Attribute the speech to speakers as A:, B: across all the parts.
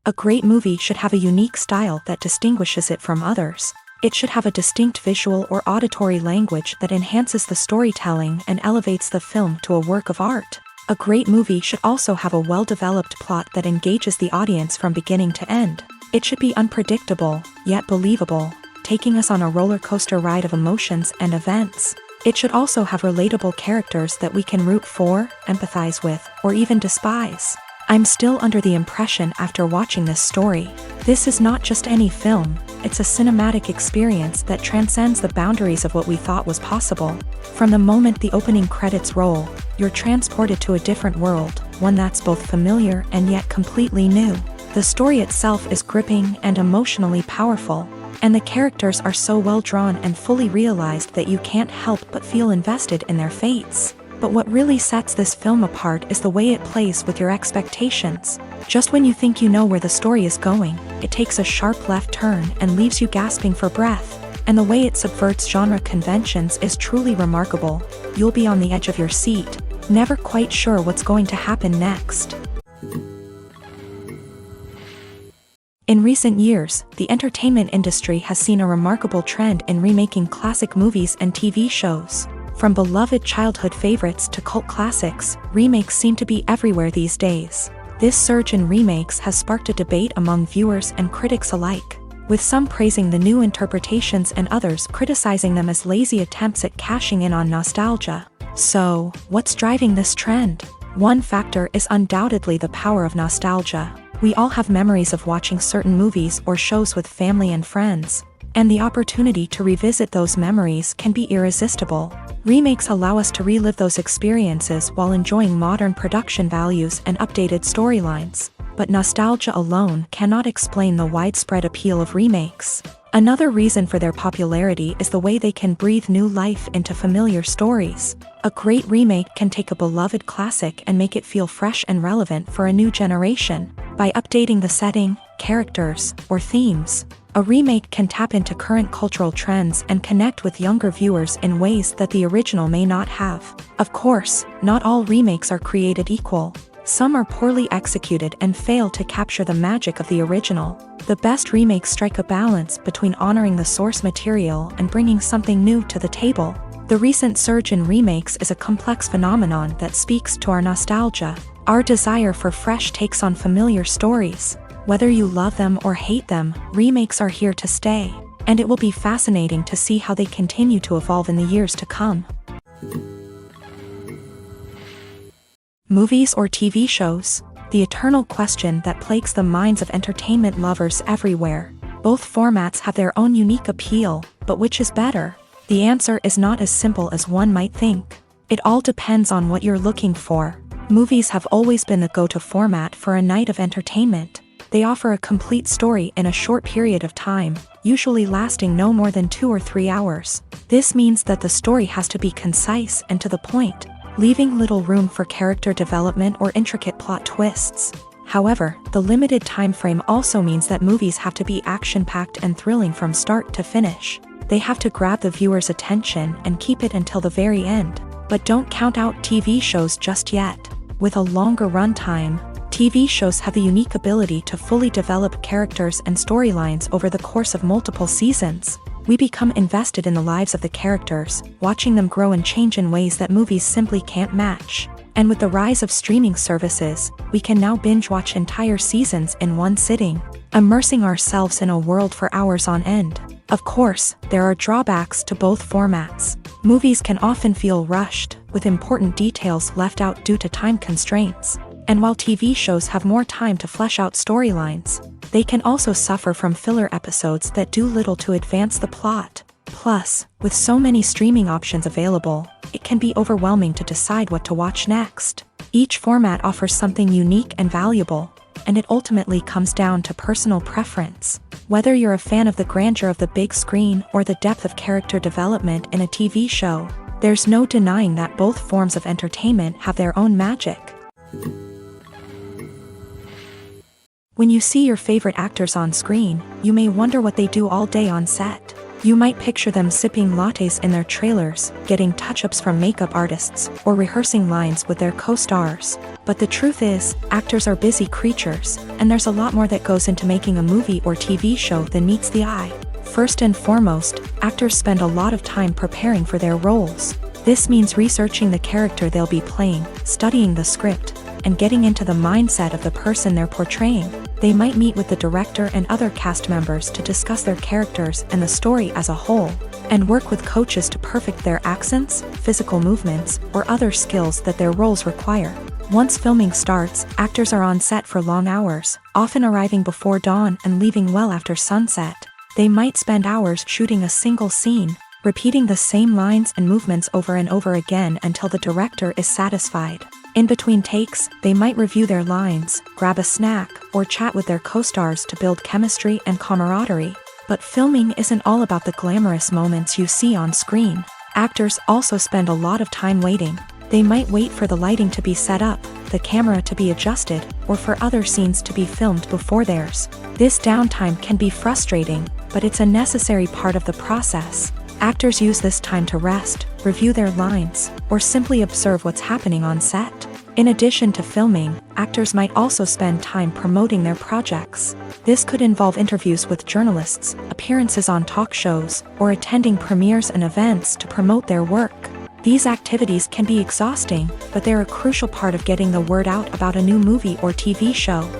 A: A great movie should have a unique style that distinguishes it from others. It should have a distinct visual or auditory language that enhances the storytelling and elevates the film to a work of art. A great movie should also have a well-developed plot that engages the audience from beginning to end. It should be unpredictable, yet believable, taking us on a roller coaster ride of emotions and events. It should also have relatable characters that we can root for, empathize with, or even despise. I'm still under the impression after watching this story. This is not just any film, it's a cinematic experience that transcends the boundaries of what we thought was possible. From the moment the opening credits roll, you're transported to a different world, one that's both familiar and yet completely new. The story itself is gripping and emotionally powerful, and the characters are so well drawn and fully realized that you can't help but feel invested in their fates. But what really sets this film apart is the way it plays with your expectations. Just when you think you know where the story is going, it takes a sharp left turn and leaves you gasping for breath. And the way it subverts genre conventions is truly remarkable. You'll be on the edge of your seat, never quite sure what's going to happen next. In recent years, the entertainment industry has seen a remarkable trend in remaking classic movies and TV shows. From beloved childhood favorites to cult classics, remakes seem to be everywhere these days. This surge in remakes has sparked a debate among viewers and critics alike, with some praising the new interpretations and others criticizing them as lazy attempts at cashing in on nostalgia. So, what's driving this trend? One factor is undoubtedly the power of nostalgia. We all have memories of watching certain movies or shows with family and friends, and the opportunity to revisit those memories can be irresistible. Remakes allow us to relive those experiences while enjoying modern production values and updated storylines. But nostalgia alone cannot explain the widespread appeal of remakes. Another reason for their popularity is the way they can breathe new life into familiar stories. A great remake can take a beloved classic and make it feel fresh and relevant for a new generation. By updating the setting, characters, or themes, a remake can tap into current cultural trends and connect with younger viewers in ways that the original may not have. Of course, not all remakes are created equal. Some are poorly executed and fail to capture the magic of the original. The best remakes strike a balance between honoring the source material and bringing something new to the table. The recent surge in remakes is a complex phenomenon that speaks to our nostalgia, our desire for fresh takes on familiar stories. Whether you love them or hate them, remakes are here to stay, and it will be fascinating to see how they continue to evolve in the years to come. Movies or TV shows? The eternal question that plagues the minds of entertainment lovers everywhere. Both formats have their own unique appeal, but which is better? The answer is not as simple as one might think. It all depends on what you're looking for. Movies have always been the go-to format for a night of entertainment. They offer a complete story in a short period of time, usually lasting no more than 2 or 3 hours. This means that the story has to be concise and to the point, leaving little room for character development or intricate plot twists. However, the limited time frame also means that movies have to be action-packed and thrilling from start to finish. They have to grab the viewer's attention and keep it until the very end. But don't count out TV shows just yet. With a longer runtime, TV shows have the unique ability to fully develop characters and storylines over the course of multiple seasons. We become invested in the lives of the characters, watching them grow and change in ways that movies simply can't match. And with the rise of streaming services, we can now binge-watch entire seasons in one sitting, immersing ourselves in a world for hours on end. Of course, there are drawbacks to both formats. Movies can often feel rushed, with important details left out due to time constraints. And while TV shows have more time to flesh out storylines, they can also suffer from filler episodes that do little to advance the plot. Plus, with so many streaming options available, it can be overwhelming to decide what to watch next. Each format offers something unique and valuable, and it ultimately comes down to personal preference. Whether you're a fan of the grandeur of the big screen or the depth of character development in a TV show, there's no denying that both forms of entertainment have their own magic. When you see your favorite actors on screen, you may wonder what they do all day on set. You might picture them sipping lattes in their trailers, getting touch-ups from makeup artists, or rehearsing lines with their co-stars. But the truth is, actors are busy creatures, and there's a lot more that goes into making a movie or TV show than meets the eye. First and foremost, actors spend a lot of time preparing for their roles. This means researching the character they'll be playing, studying the script, and getting into the mindset of the person they're portraying. They might meet with the director and other cast members to discuss their characters and the story as a whole, and work with coaches to perfect their accents, physical movements, or other skills that their roles require. Once filming starts, actors are on set for long hours, often arriving before dawn and leaving well after sunset. They might spend hours shooting a single scene, repeating the same lines and movements over and over again until the director is satisfied. In between takes, they might review their lines, grab a snack, or chat with their co-stars to build chemistry and camaraderie. But filming isn't all about the glamorous moments you see on screen. Actors also spend a lot of time waiting. They might wait for the lighting to be set up, the camera to be adjusted, or for other scenes to be filmed before theirs. This downtime can be frustrating, but it's a necessary part of the process. Actors use this time to rest, review their lines, or simply observe what's happening on set. In addition to filming, actors might also spend time promoting their projects. This could involve interviews with journalists, appearances on talk shows, or attending premieres and events to promote their work. These activities can be exhausting, but they're a crucial part of getting the word out about a new movie or TV show.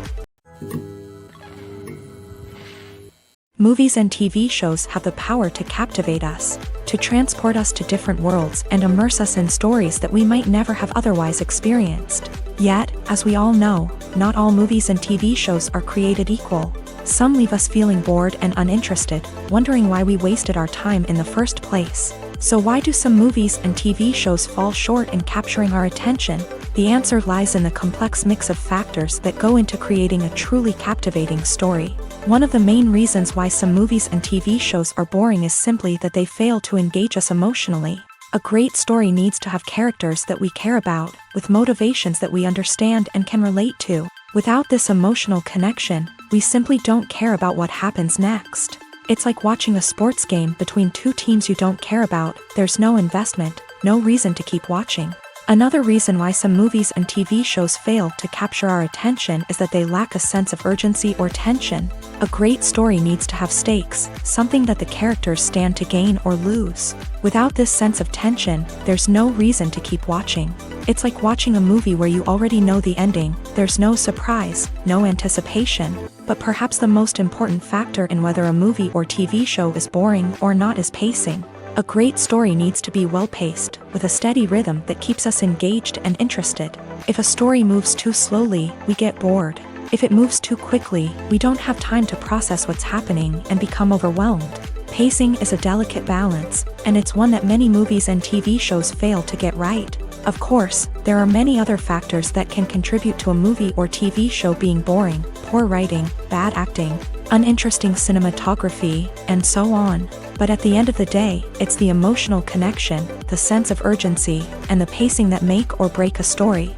A: Movies and TV shows have the power to captivate us, to transport us to different worlds and immerse us in stories that we might never have otherwise experienced. Yet, as we all know, not all movies and TV shows are created equal. Some leave us feeling bored and uninterested, wondering why we wasted our time in the first place. So why do some movies and TV shows fall short in capturing our attention? The answer lies in the complex mix of factors that go into creating a truly captivating story. One of the main reasons why some movies and TV shows are boring is simply that they fail to engage us emotionally. A great story needs to have characters that we care about, with motivations that we understand and can relate to. Without this emotional connection, we simply don't care about what happens next. It's like watching a sports game between two teams you don't care about. There's no investment, no reason to keep watching. Another reason why some movies and TV shows fail to capture our attention is that they lack a sense of urgency or tension. A great story needs to have stakes, something that the characters stand to gain or lose. Without this sense of tension, there's no reason to keep watching. It's like watching a movie where you already know the ending. There's no surprise, no anticipation. But perhaps the most important factor in whether a movie or TV show is boring or not is pacing. A great story needs to be well-paced, with a steady rhythm that keeps us engaged and interested. If a story moves too slowly, we get bored. If it moves too quickly, we don't have time to process what's happening and become overwhelmed. Pacing is a delicate balance, and it's one that many movies and TV shows fail to get right. Of course, there are many other factors that can contribute to a movie or TV show being boring: poor writing, bad acting, uninteresting cinematography, and so on. But at the end of the day, it's the emotional connection, the sense of urgency, and the pacing that make or break a story.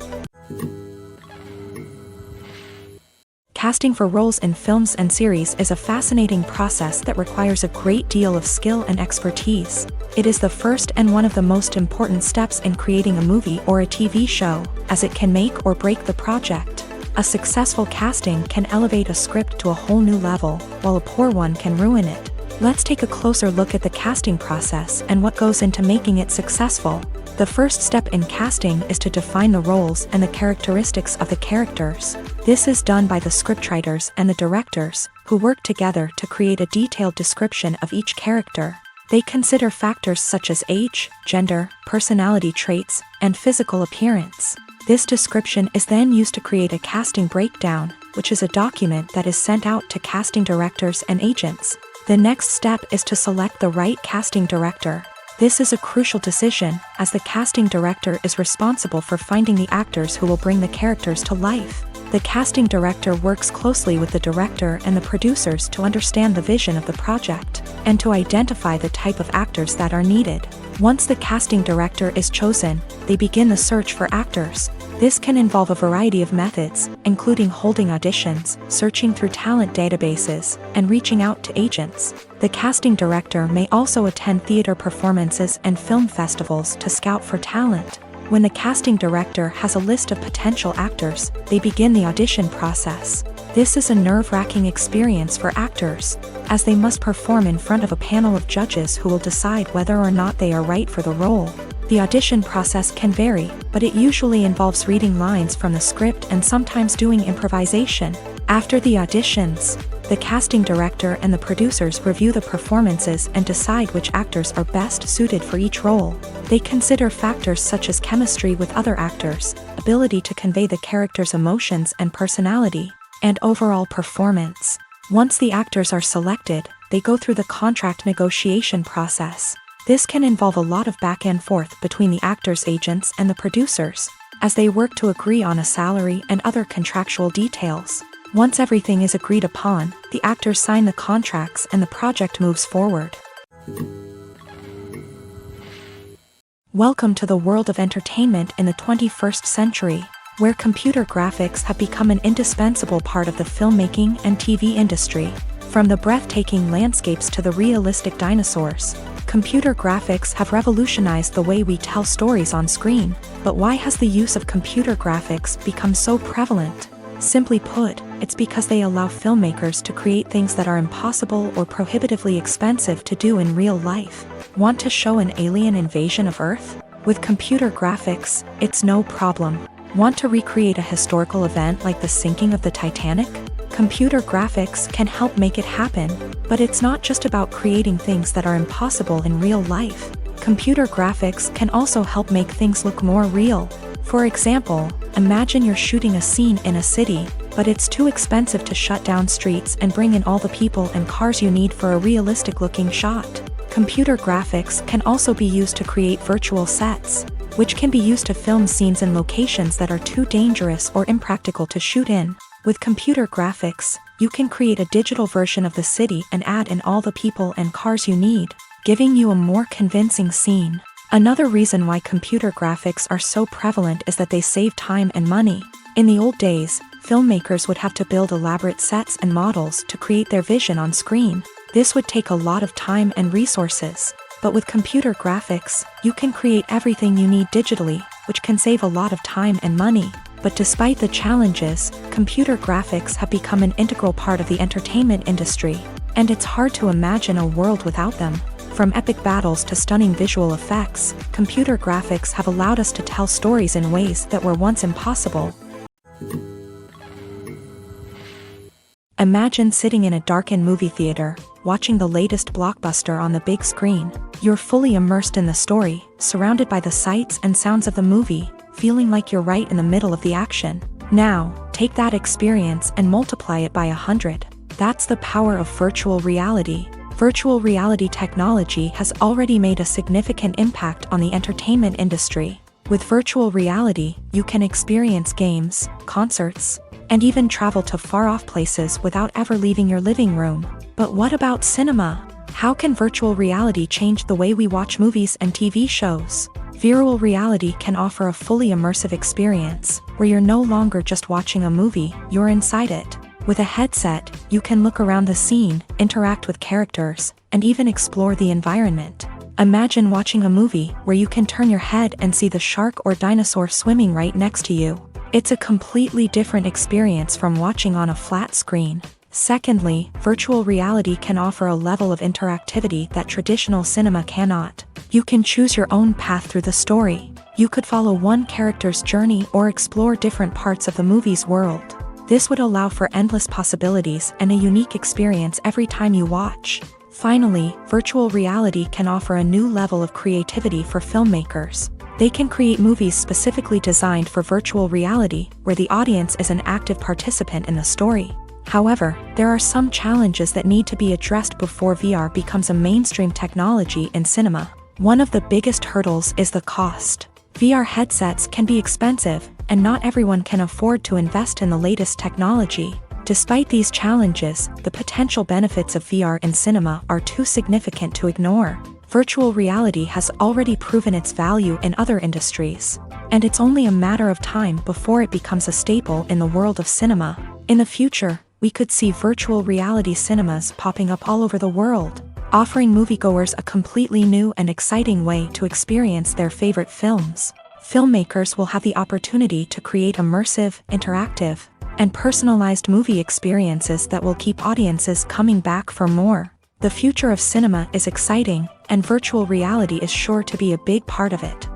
A: Casting for roles in films and series is a fascinating process that requires a great deal of skill and expertise. It is the first and one of the most important steps in creating a movie or a TV show, as it can make or break the project. A successful casting can elevate a script to a whole new level, while a poor one can ruin it. Let's take a closer look at the casting process and what goes into making it successful. The first step in casting is to define the roles and the characteristics of the characters. This is done by the scriptwriters and the directors, who work together to create a detailed description of each character. They consider factors such as age, gender, personality traits, and physical appearance. This description is then used to create a casting breakdown, which is a document that is sent out to casting directors and agents. The next step is to select the right casting director. This is a crucial decision, as the casting director is responsible for finding the actors who will bring the characters to life. The casting director works closely with the director and the producers to understand the vision of the project, and to identify the type of actors that are needed. Once the casting director is chosen, they begin the search for actors. This can involve a variety of methods, including holding auditions, searching through talent databases, and reaching out to agents. The casting director may also attend theater performances and film festivals to scout for talent. When the casting director has a list of potential actors, they begin the audition process. This is a nerve-wracking experience for actors, as they must perform in front of a panel of judges who will decide whether or not they are right for the role. The audition process can vary, but it usually involves reading lines from the script and sometimes doing improvisation. After the auditions, the casting director and the producers review the performances and decide which actors are best suited for each role. They consider factors such as chemistry with other actors, ability to convey the character's emotions and personality, and overall performance. Once the actors are selected, they go through the contract negotiation process. This can involve a lot of back and forth between the actors' agents and the producers, as they work to agree on a salary and other contractual details. Once everything is agreed upon, the actors sign the contracts and the project moves forward. Welcome to the world of entertainment in the 21st century, where computer graphics have become an indispensable part of the filmmaking and TV industry. From the breathtaking landscapes to the realistic dinosaurs, computer graphics have revolutionized the way we tell stories on screen. But why has the use of computer graphics become so prevalent? Simply put, it's because they allow filmmakers to create things that are impossible or prohibitively expensive to do in real life. Want to show an alien invasion of Earth? With computer graphics, it's no problem. Want to recreate a historical event like the sinking of the Titanic? Computer graphics can help make it happen, but it's not just about creating things that are impossible in real life. Computer graphics can also help make things look more real. For example, imagine you're shooting a scene in a city, but it's too expensive to shut down streets and bring in all the people and cars you need for a realistic-looking shot. Computer graphics can also be used to create virtual sets, which can be used to film scenes in locations that are too dangerous or impractical to shoot in. With computer graphics, you can create a digital version of the city and add in all the people and cars you need, giving you a more convincing scene. Another reason why computer graphics are so prevalent is that they save time and money. In the old days, filmmakers would have to build elaborate sets and models to create their vision on screen. This would take a lot of time and resources. But with computer graphics, you can create everything you need digitally, which can save a lot of time and money. But despite the challenges, computer graphics have become an integral part of the entertainment industry, and it's hard to imagine a world without them. From epic battles to stunning visual effects, computer graphics have allowed us to tell stories in ways that were once impossible. Imagine sitting in a darkened movie theater, watching the latest blockbuster on the big screen. You're fully immersed in the story, surrounded by the sights and sounds of the movie, feeling like you're right in the middle of the action. Now, take that experience and multiply it by 100. That's the power of virtual reality. Virtual reality technology has already made a significant impact on the entertainment industry. With virtual reality, you can experience games, concerts, and even travel to far-off places without ever leaving your living room. But what about cinema? How can virtual reality change the way we watch movies and TV shows? Virtual reality can offer a fully immersive experience, where you're no longer just watching a movie, you're inside it. With a headset, you can look around the scene, interact with characters, and even explore the environment. Imagine watching a movie where you can turn your head and see the shark or dinosaur swimming right next to you. It's a completely different experience from watching on a flat screen. Secondly, virtual reality can offer a level of interactivity that traditional cinema cannot. You can choose your own path through the story. You could follow one character's journey or explore different parts of the movie's world. This would allow for endless possibilities and a unique experience every time you watch. Finally, virtual reality can offer a new level of creativity for filmmakers. They can create movies specifically designed for virtual reality, where the audience is an active participant in the story. However, there are some challenges that need to be addressed before VR becomes a mainstream technology in cinema. One of the biggest hurdles is the cost. VR headsets can be expensive, and not everyone can afford to invest in the latest technology. Despite these challenges, the potential benefits of VR in cinema are too significant to ignore. Virtual reality has already proven its value in other industries. and it's only a matter of time before it becomes a staple in the world of cinema. In the future, we could see virtual reality cinemas popping up all over the world, offering moviegoers a completely new and exciting way to experience their favorite films. Filmmakers will have the opportunity to create immersive, interactive, and personalized movie experiences that will keep audiences coming back for more. The future of cinema is exciting, and virtual reality is sure to be a big part of it.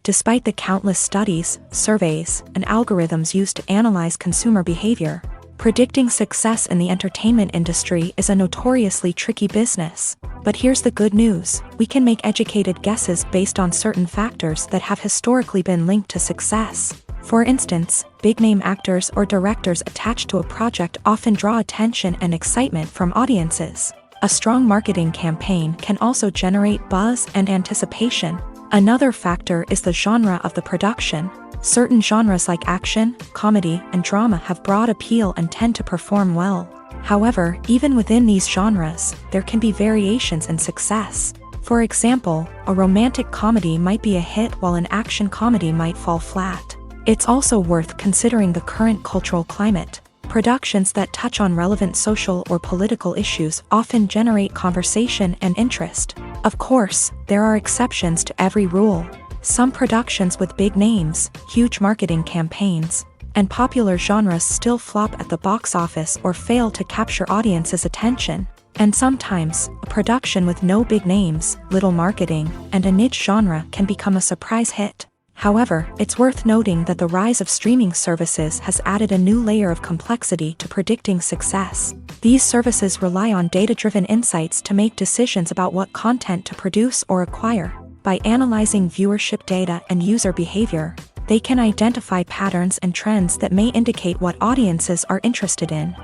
A: Despite the countless studies, surveys, and algorithms used to analyze consumer behavior, predicting success in the entertainment industry is a notoriously tricky business. But here's the good news: we can make educated guesses based on certain factors that have historically been linked to success. For instance, big-name actors or directors attached to a project often draw attention and excitement from audiences. A strong marketing campaign can also generate buzz and anticipation. Another factor is the genre of the production. Certain genres like action, comedy, and drama have broad appeal and tend to perform well. However, even within these genres, there can be variations in success. For example, a romantic comedy might be a hit while an action comedy might fall flat. It's also worth considering the current cultural climate. Productions that touch on relevant social or political issues often generate conversation and interest. Of course, there are exceptions to every rule. Some productions with big names, huge marketing campaigns, and popular genres still flop at the box office or fail to capture audiences' attention. And sometimes, a production with no big names, little marketing, and a niche genre can become a surprise hit. However, it's worth noting that the rise of streaming services has added a new layer of complexity to predicting success. These services rely on data-driven insights to make decisions about what content to produce or acquire. By analyzing viewership data and user behavior, they can identify patterns and trends that may indicate what audiences are interested in.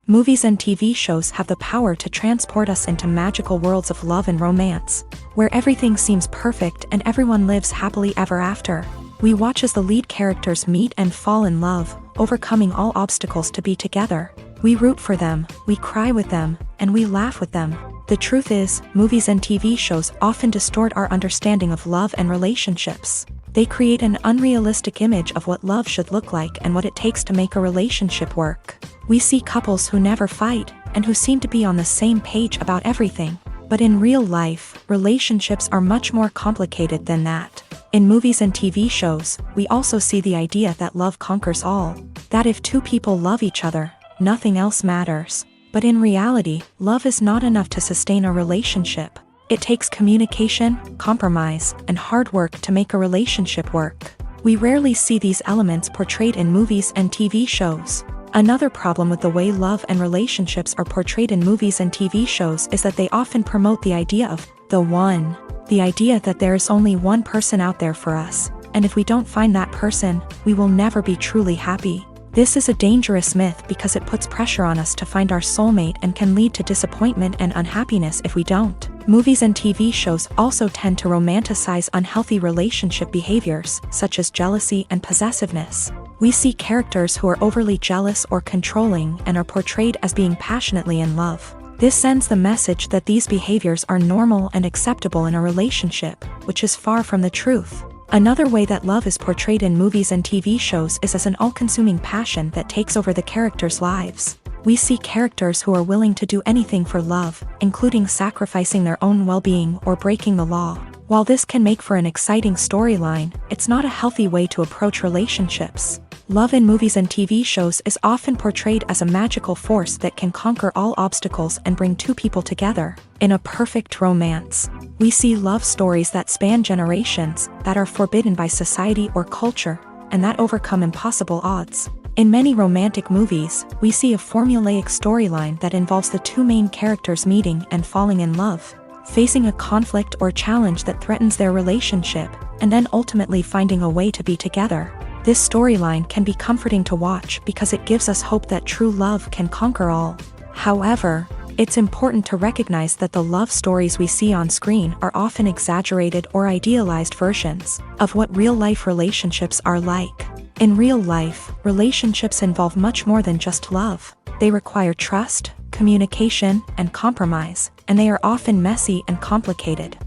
A: Movies and TV shows have the power to transport us into magical worlds of love and romance, where everything seems perfect and everyone lives happily ever after. We watch as the lead characters meet and fall in love, overcoming all obstacles to be together. We root for them, we cry with them, and we laugh with them. The truth is, movies and TV shows often distort our understanding of love and relationships. They create an unrealistic image of what love should look like and what it takes to make a relationship work. We see couples who never fight, and who seem to be on the same page about everything. But in real life, relationships are much more complicated than that. In movies and TV shows, we also see the idea that love conquers all. That if two people love each other, nothing else matters. But in reality, love is not enough to sustain a relationship. It takes communication, compromise, and hard work to make a relationship work. We rarely see these elements portrayed in movies and TV shows. Another problem with the way love and relationships are portrayed in movies and TV shows is that they often promote the idea of the one. The idea that there is only one person out there for us, and if we don't find that person, we will never be truly happy. This is a dangerous myth because it puts pressure on us to find our soulmate and can lead to disappointment and unhappiness if we don't. Movies and TV shows also tend to romanticize unhealthy relationship behaviors, such as jealousy and possessiveness. We see characters who are overly jealous or controlling and are portrayed as being passionately in love. This sends the message that these behaviors are normal and acceptable in a relationship, which is far from the truth. Another way that love is portrayed in movies and TV shows is as an all-consuming passion that takes over the characters' lives. We see characters who are willing to do anything for love, including sacrificing their own well-being or breaking the law. While this can make for an exciting storyline, it's not a healthy way to approach relationships. Love in movies and TV shows is often portrayed as a magical force that can conquer all obstacles and bring two people together. In a perfect romance, we see love stories that span generations, that are forbidden by society or culture, and that overcome impossible odds. In many romantic movies, we see a formulaic storyline that involves the two main characters meeting and falling in love, facing a conflict or challenge that threatens their relationship, and then ultimately finding a way to be together. This storyline can be comforting to watch because it gives us hope that true love can conquer all. However, it's important to recognize that the love stories we see on screen are often exaggerated or idealized versions of what real-life relationships are like. In real life, relationships involve much more than just love. They require trust, communication, and compromise, and they are often messy and complicated.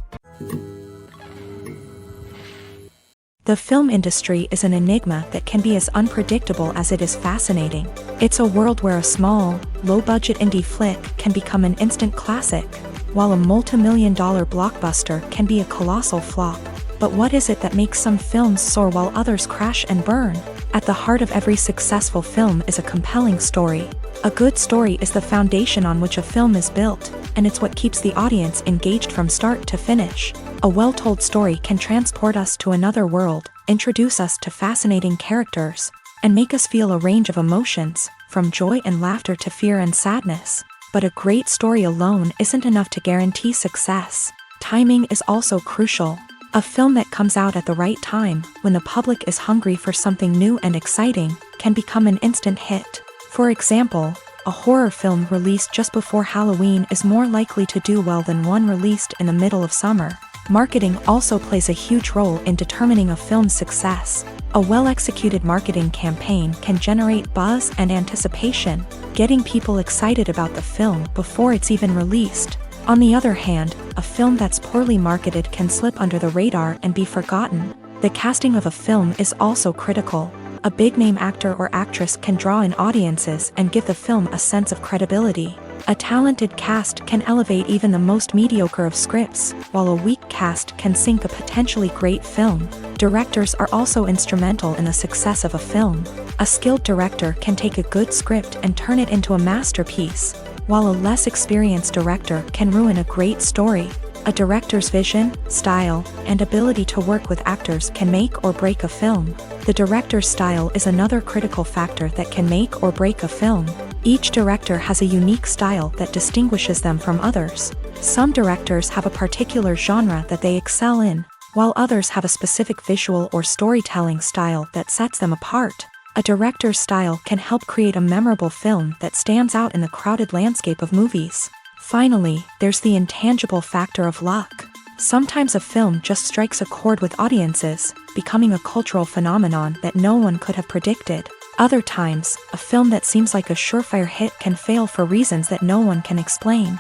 A: The film industry is an enigma that can be as unpredictable as it is fascinating. It's a world where a small, low-budget indie flick can become an instant classic, while a multi-million-dollar blockbuster can be a colossal flop. But what is it that makes some films soar while others crash and burn? At the heart of every successful film is a compelling story. A good story is the foundation on which a film is built, and it's what keeps the audience engaged from start to finish. A well-told story can transport us to another world, introduce us to fascinating characters, and make us feel a range of emotions, from joy and laughter to fear and sadness. But a great story alone isn't enough to guarantee success. Timing is also crucial. A film that comes out at the right time, when the public is hungry for something new and exciting, can become an instant hit. For example, a horror film released just before Halloween is more likely to do well than one released in the middle of summer. Marketing also plays a huge role in determining a film's success. A well-executed marketing campaign can generate buzz and anticipation, getting people excited about the film before it's even released. On the other hand, a film that's poorly marketed can slip under the radar and be forgotten. The casting of a film is also critical. A big-name actor or actress can draw in audiences and give the film a sense of credibility. A talented cast can elevate even the most mediocre of scripts, while a weak cast can sink a potentially great film. Directors are also instrumental in the success of a film. A skilled director can take a good script and turn it into a masterpiece, while a less experienced director can ruin a great story. A director's vision, style, and ability to work with actors can make or break a film. The director's style is another critical factor that can make or break a film. Each director has a unique style that distinguishes them from others. Some directors have a particular genre that they excel in, while others have a specific visual or storytelling style that sets them apart. A director's style can help create a memorable film that stands out in the crowded landscape of movies. Finally, there's the intangible factor of luck. Sometimes a film just strikes a chord with audiences, becoming a cultural phenomenon that no one could have predicted. Other times, a film that seems like a surefire hit can fail for reasons that no one can explain.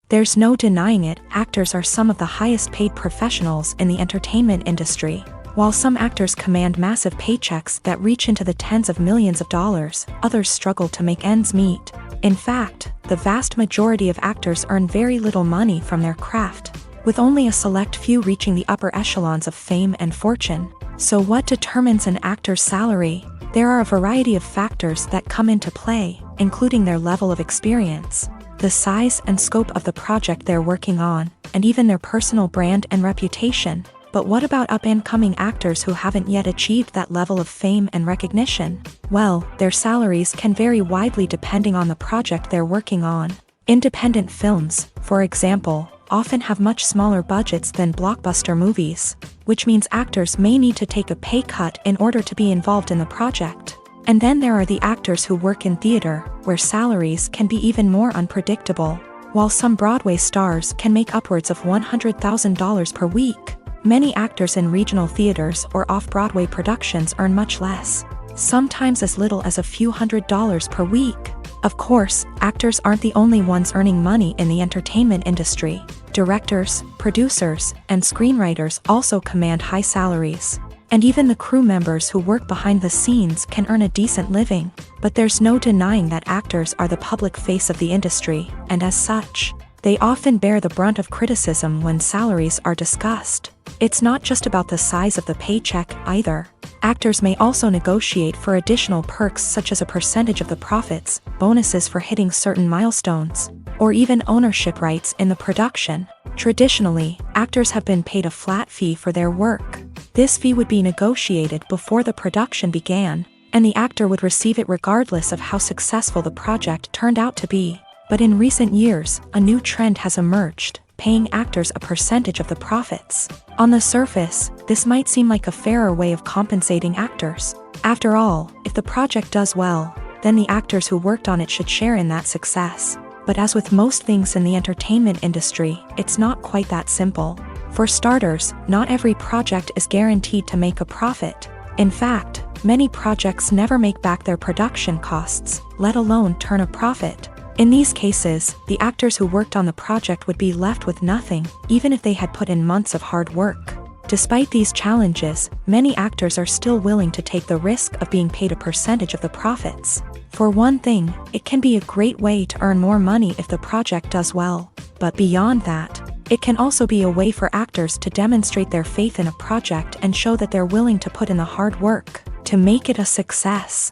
A: There's no denying it, actors are some of the highest paid professionals in the entertainment industry. While some actors command massive paychecks that reach into the tens of millions of dollars, others struggle to make ends meet. In fact, the vast majority of actors earn very little money from their craft, with only a select few reaching the upper echelons of fame and fortune. So what determines an actor's salary? There are a variety of factors that come into play, including their level of experience, the size and scope of the project they're working on, and even their personal brand and reputation. But what about up-and-coming actors who haven't yet achieved that level of fame and recognition? Well, their salaries can vary widely depending on the project they're working on. Independent films, for example, often have much smaller budgets than blockbuster movies, which means actors may need to take a pay cut in order to be involved in the project. And then there are the actors who work in theater, where salaries can be even more unpredictable. While some Broadway stars can make upwards of $100,000 per week, many actors in regional theaters or off-Broadway productions earn much less, sometimes as little as a few $100s per week. Of course, actors aren't the only ones earning money in the entertainment industry. Directors, producers, and screenwriters also command high salaries. And even the crew members who work behind the scenes can earn a decent living. But there's no denying that actors are the public face of the industry, and as such, they often bear the brunt of criticism when salaries are discussed. It's not just about the size of the paycheck either. Actors may also negotiate for additional perks such as a percentage of the profits, bonuses for hitting certain milestones, or even ownership rights in the production. Traditionally, actors have been paid a flat fee for their work. This fee would be negotiated before the production began, and the actor would receive it regardless of how successful the project turned out to be. But in recent years, a new trend has emerged, paying actors a percentage of the profits. On the surface, this might seem like a fairer way of compensating actors. After all, if the project does well, then the actors who worked on it should share in that success. But as with most things in the entertainment industry, it's not quite that simple. For starters, not every project is guaranteed to make a profit. In fact, many projects never make back their production costs, let alone turn a profit. In these cases, the actors who worked on the project would be left with nothing, even if they had put in months of hard work. Despite these challenges, many actors are still willing to take the risk of being paid a percentage of the profits. For one thing, it can be a great way to earn more money if the project does well. But beyond that, it can also be a way for actors to demonstrate their faith in a project and show that they're willing to put in the hard work to make it a success.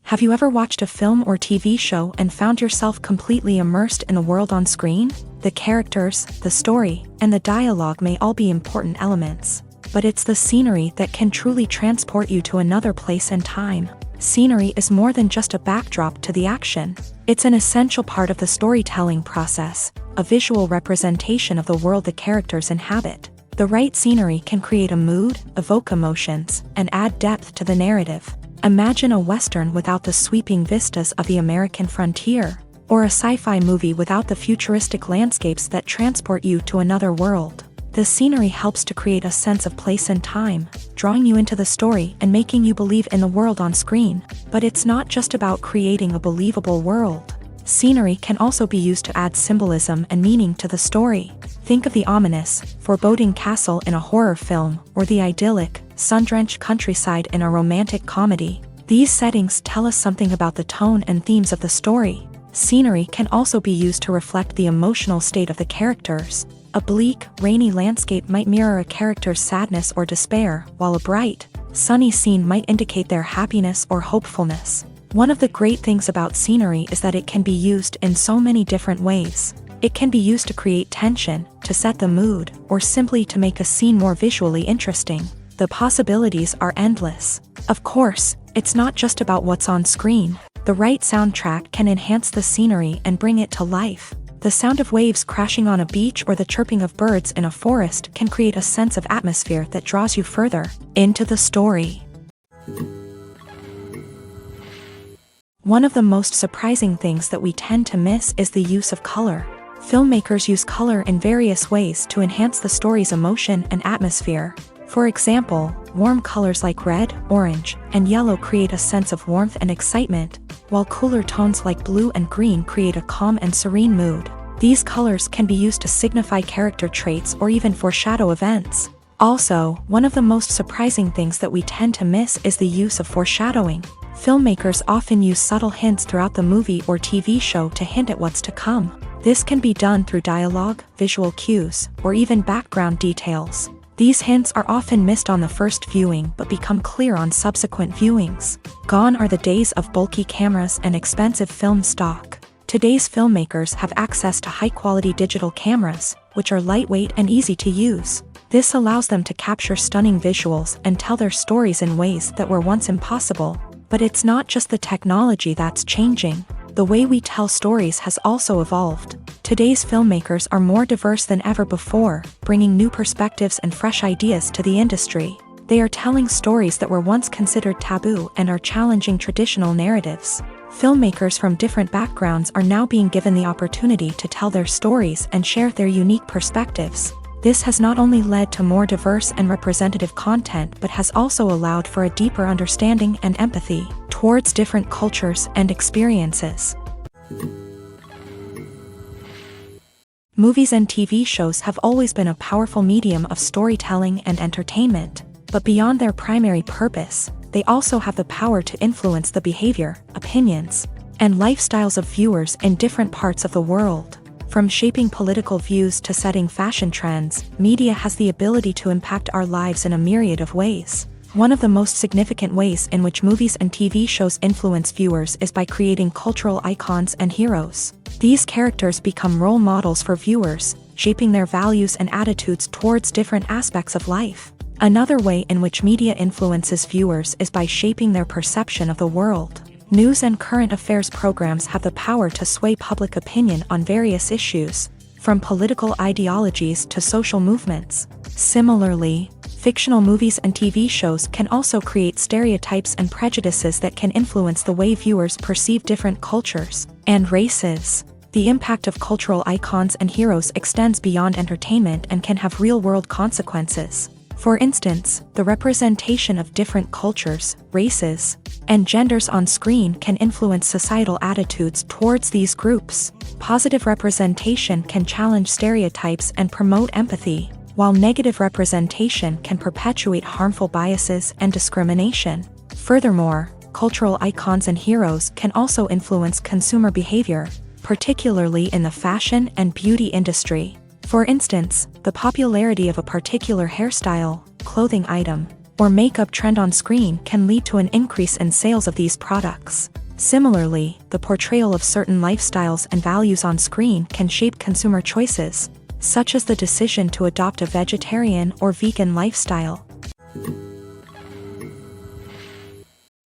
A: Have you ever watched a film or TV show and found yourself completely immersed in the world on screen? The characters, the story, and the dialogue may all be important elements, but it's the scenery that can truly transport you to another place and time. Scenery is more than just a backdrop to the action. It's an essential part of the storytelling process, a visual representation of the world the characters inhabit. The right scenery can create a mood, evoke emotions, and add depth to the narrative. Imagine a Western without the sweeping vistas of the American frontier, or a sci-fi movie without the futuristic landscapes that transport you to another world. The scenery helps to create a sense of place and time, drawing you into the story and making you believe in the world on screen. But it's not just about creating a believable world. Scenery can also be used to add symbolism and meaning to the story. Think of the ominous, foreboding castle in a horror film, or the idyllic, sun-drenched countryside in a romantic comedy. These settings tell us something about the tone and themes of the story. Scenery can also be used to reflect the emotional state of the characters. A bleak, rainy landscape might mirror a character's sadness or despair, while a bright, sunny scene might indicate their happiness or hopefulness. One of the great things about scenery is that it can be used in so many different ways. It can be used to create tension, to set the mood, or simply to make a scene more visually interesting. The possibilities are endless. Of course, it's not just about what's on screen. The right soundtrack can enhance the scenery and bring it to life. The sound of waves crashing on a beach or the chirping of birds in a forest can create a sense of atmosphere that draws you further into the story. One of the most surprising things that we tend to miss is the use of color. Filmmakers use color in various ways to enhance the story's emotion and atmosphere. For example, warm colors like red, orange, and yellow create a sense of warmth and excitement, while cooler tones like blue and green create a calm and serene mood. These colors can be used to signify character traits or even foreshadow events. Also, one of the most surprising things that we tend to miss is the use of foreshadowing. Filmmakers often use subtle hints throughout the movie or TV show to hint at what's to come. This can be done through dialogue, visual cues, or even background details. These hints are often missed on the first viewing but become clear on subsequent viewings. Gone are the days of bulky cameras and expensive film stock. Today's filmmakers have access to high-quality digital cameras, which are lightweight and easy to use. This allows them to capture stunning visuals and tell their stories in ways that were once impossible. But it's not just the technology that's changing. The way we tell stories has also evolved. Today's filmmakers are more diverse than ever before, bringing new perspectives and fresh ideas to the industry. They are telling stories that were once considered taboo and are challenging traditional narratives. Filmmakers from different backgrounds are now being given the opportunity to tell their stories and share their unique perspectives. This has not only led to more diverse and representative content but has also allowed for a deeper understanding and empathy towards different cultures and experiences. Movies and TV shows have always been a powerful medium of storytelling and entertainment, but beyond their primary purpose, they also have the power to influence the behavior, opinions, and lifestyles of viewers in different parts of the world. From shaping political views to setting fashion trends, media has the ability to impact our lives in a myriad of ways. One of the most significant ways in which movies and TV shows influence viewers is by creating cultural icons and heroes. These characters become role models for viewers, shaping their values and attitudes towards different aspects of life. Another way in which media influences viewers is by shaping their perception of the world. News and current affairs programs have the power to sway public opinion on various issues, from political ideologies to social movements. Similarly, fictional movies and TV shows can also create stereotypes and prejudices that can influence the way viewers perceive different cultures and races. The impact of cultural icons and heroes extends beyond entertainment and can have real-world consequences. For instance, the representation of different cultures, races, and genders on screen can influence societal attitudes towards these groups. Positive representation can challenge stereotypes and promote empathy, while negative representation can perpetuate harmful biases and discrimination. Furthermore, cultural icons and heroes can also influence consumer behavior, particularly in the fashion and beauty industry. For instance, the popularity of a particular hairstyle, clothing item, or makeup trend on screen can lead to an increase in sales of these products. Similarly, the portrayal of certain lifestyles and values on screen can shape consumer choices, such as the decision to adopt a vegetarian or vegan lifestyle.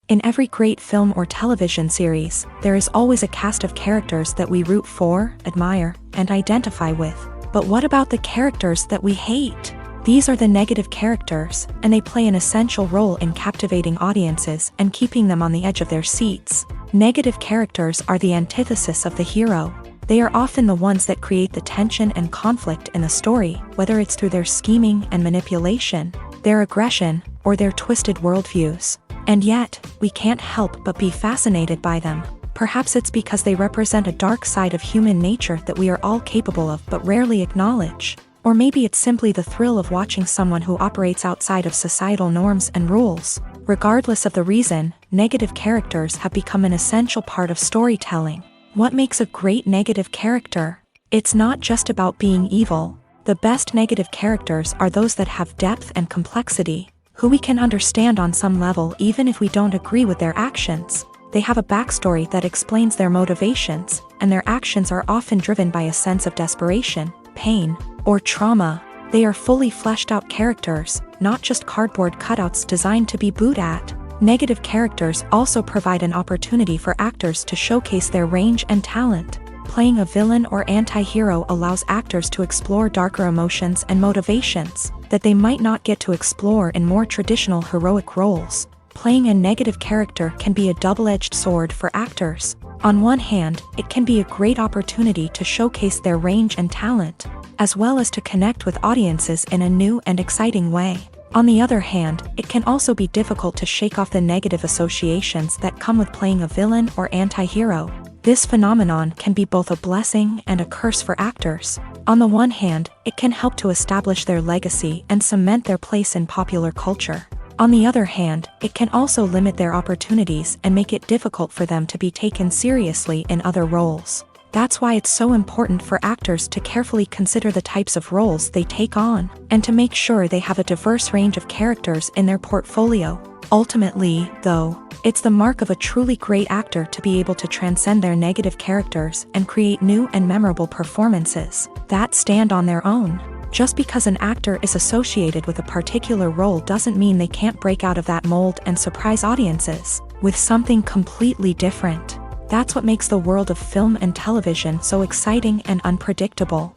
A: In every great film or television series, there is always a cast of characters that we root for, admire, and identify with. But what about the characters that we hate? These are the negative characters, and they play an essential role in captivating audiences and keeping them on the edge of their seats. Negative characters are the antithesis of the hero. They are often the ones that create the tension and conflict in the story, whether it's through their scheming and manipulation, their aggression, or their twisted worldviews. And yet, we can't help but be fascinated by them. Perhaps it's because they represent a dark side of human nature that we are all capable of but rarely acknowledge. Or maybe it's simply the thrill of watching someone who operates outside of societal norms and rules. Regardless of the reason, negative characters have become an essential part of storytelling. What makes a great negative character? It's not just about being evil. The best negative characters are those that have depth and complexity, who we can understand on some level even if we don't agree with their actions. They have a backstory that explains their motivations, and their actions are often driven by a sense of desperation, pain, or trauma. They are fully fleshed out characters, not just cardboard cutouts designed to be booed at. Negative characters also provide an opportunity for actors to showcase their range and talent. Playing a villain or anti-hero allows actors to explore darker emotions and motivations that they might not get to explore in more traditional heroic roles. Playing a negative character can be a double-edged sword for actors. On one hand, it can be a great opportunity to showcase their range and talent, as well as to connect with audiences in a new and exciting way. On the other hand, it can also be difficult to shake off the negative associations that come with playing a villain or anti-hero. This phenomenon can be both a blessing and a curse for actors. On the one hand, it can help to establish their legacy and cement their place in popular culture. On the other hand, it can also limit their opportunities and make it difficult for them to be taken seriously in other roles. That's why it's so important for actors to carefully consider the types of roles they take on, and to make sure they have a diverse range of characters in their portfolio. Ultimately, though, it's the mark of a truly great actor to be able to transcend their negative characters and create new and memorable performances that stand on their own. Just because an actor is associated with a particular role doesn't mean they can't break out of that mold and surprise audiences with something completely different. That's what makes the world of film and television so exciting and unpredictable.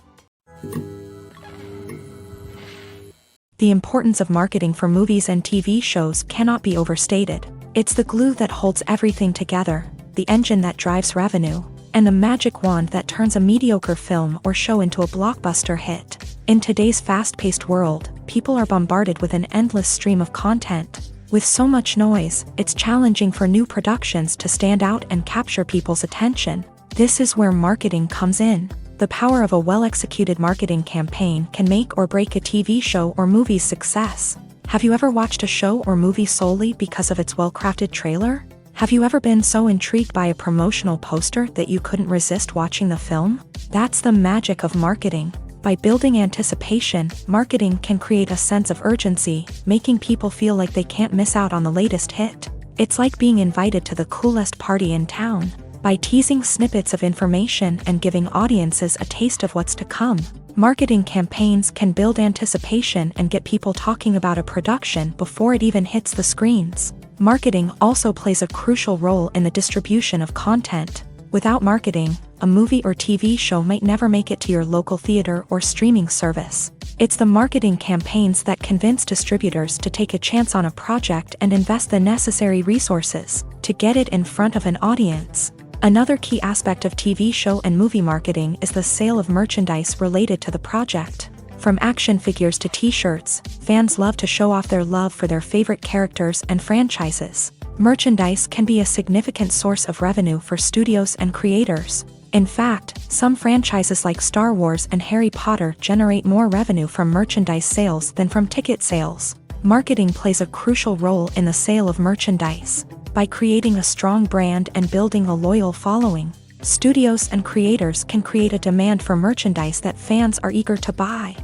A: The importance of marketing for movies and TV shows cannot be overstated. It's the glue that holds everything together, the engine that drives revenue, and the magic wand that turns a mediocre film or show into a blockbuster hit. In today's fast-paced world, people are bombarded with an endless stream of content. With so much noise, it's challenging for new productions to stand out and capture people's attention. This is where marketing comes in. The power of a well-executed marketing campaign can make or break a TV show or movie's success. Have you ever watched a show or movie solely because of its well-crafted trailer? Have you ever been so intrigued by a promotional poster that you couldn't resist watching the film? That's the magic of marketing. By building anticipation, marketing can create a sense of urgency, making people feel like they can't miss out on the latest hit. It's like being invited to the coolest party in town. By teasing snippets of information and giving audiences a taste of what's to come, marketing campaigns can build anticipation and get people talking about a production before it even hits the screens. Marketing also plays a crucial role in the distribution of content. Without marketing, a movie or TV show might never make it to your local theater or streaming service. It's the marketing campaigns that convince distributors to take a chance on a project and invest the necessary resources to get it in front of an audience. Another key aspect of TV show and movie marketing is the sale of merchandise related to the project. From action figures to t-shirts, fans love to show off their love for their favorite characters and franchises. Merchandise can be a significant source of revenue for studios and creators. In fact, some franchises like Star Wars and Harry Potter generate more revenue from merchandise sales than from ticket sales. Marketing plays a crucial role in the sale of merchandise. By creating a strong brand and building a loyal following, studios and creators can create a demand for merchandise that fans are eager to buy.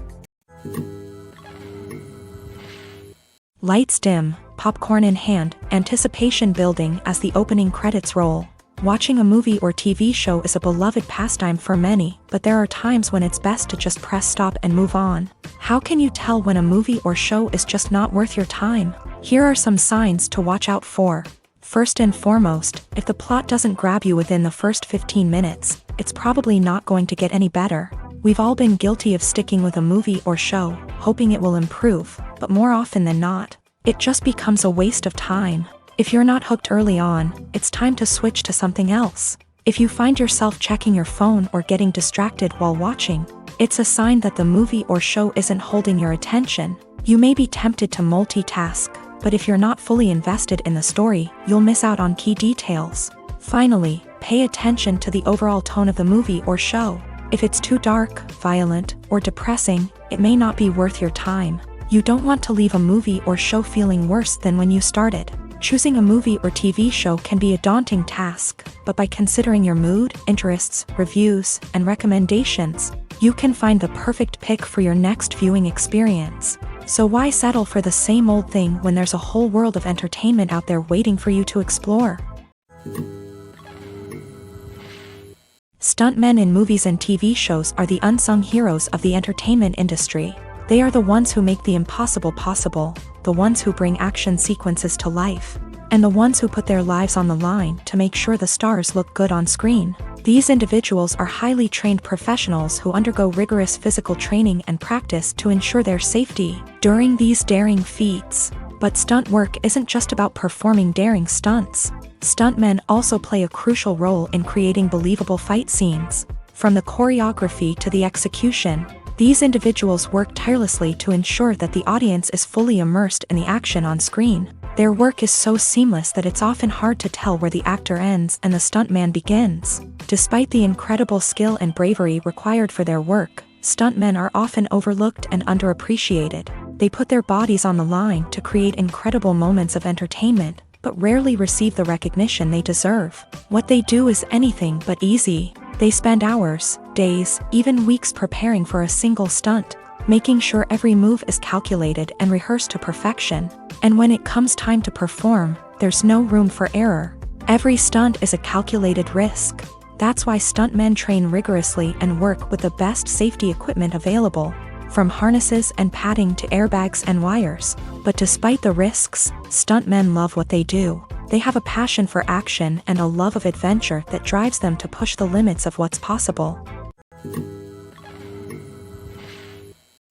A: Lights dim, popcorn in hand, anticipation building as the opening credits roll. Watching a movie or TV show is a beloved pastime for many, but there are times when it's best to just press stop and move on. How can you tell when a movie or show is just not worth your time? Here are some signs to watch out for. First and foremost, if the plot doesn't grab you within the first 15 minutes, it's probably not going to get any better. We've all been guilty of sticking with a movie or show, hoping it will improve, but more often than not, it just becomes a waste of time. If you're not hooked early on, it's time to switch to something else. If you find yourself checking your phone or getting distracted while watching, it's a sign that the movie or show isn't holding your attention. You may be tempted to multitask, but if you're not fully invested in the story, you'll miss out on key details. Finally, pay attention to the overall tone of the movie or show. If it's too dark, violent, or depressing, it may not be worth your time. You don't want to leave a movie or show feeling worse than when you started. Choosing a movie or TV show can be a daunting task, but by considering your mood, interests, reviews, and recommendations, you can find the perfect pick for your next viewing experience. So why settle for the same old thing when there's a whole world of entertainment out there waiting for you to explore? Stuntmen in movies and TV shows are the unsung heroes of the entertainment industry. They are the ones who make the impossible possible, the ones who bring action sequences to life, and the ones who put their lives on the line to make sure the stars look good on screen. These individuals are highly trained professionals who undergo rigorous physical training and practice to ensure their safety during these daring feats. But stunt work isn't just about performing daring stunts. Stuntmen also play a crucial role in creating believable fight scenes. From the choreography to the execution, these individuals work tirelessly to ensure that the audience is fully immersed in the action on screen. Their work is so seamless that it's often hard to tell where the actor ends and the stuntman begins. Despite the incredible skill and bravery required for their work, stuntmen are often overlooked and underappreciated. They put their bodies on the line to create incredible moments of entertainment, but rarely receive the recognition they deserve. What they do is anything but easy. They spend hours, days, even weeks preparing for a single stunt, making sure every move is calculated and rehearsed to perfection. And when it comes time to perform, there's no room for error. Every stunt is a calculated risk. That's why stuntmen train rigorously and work with the best safety equipment available, from harnesses and padding to airbags and wires. But despite the risks, stuntmen love what they do. They have a passion for action and a love of adventure that drives them to push the limits of what's possible.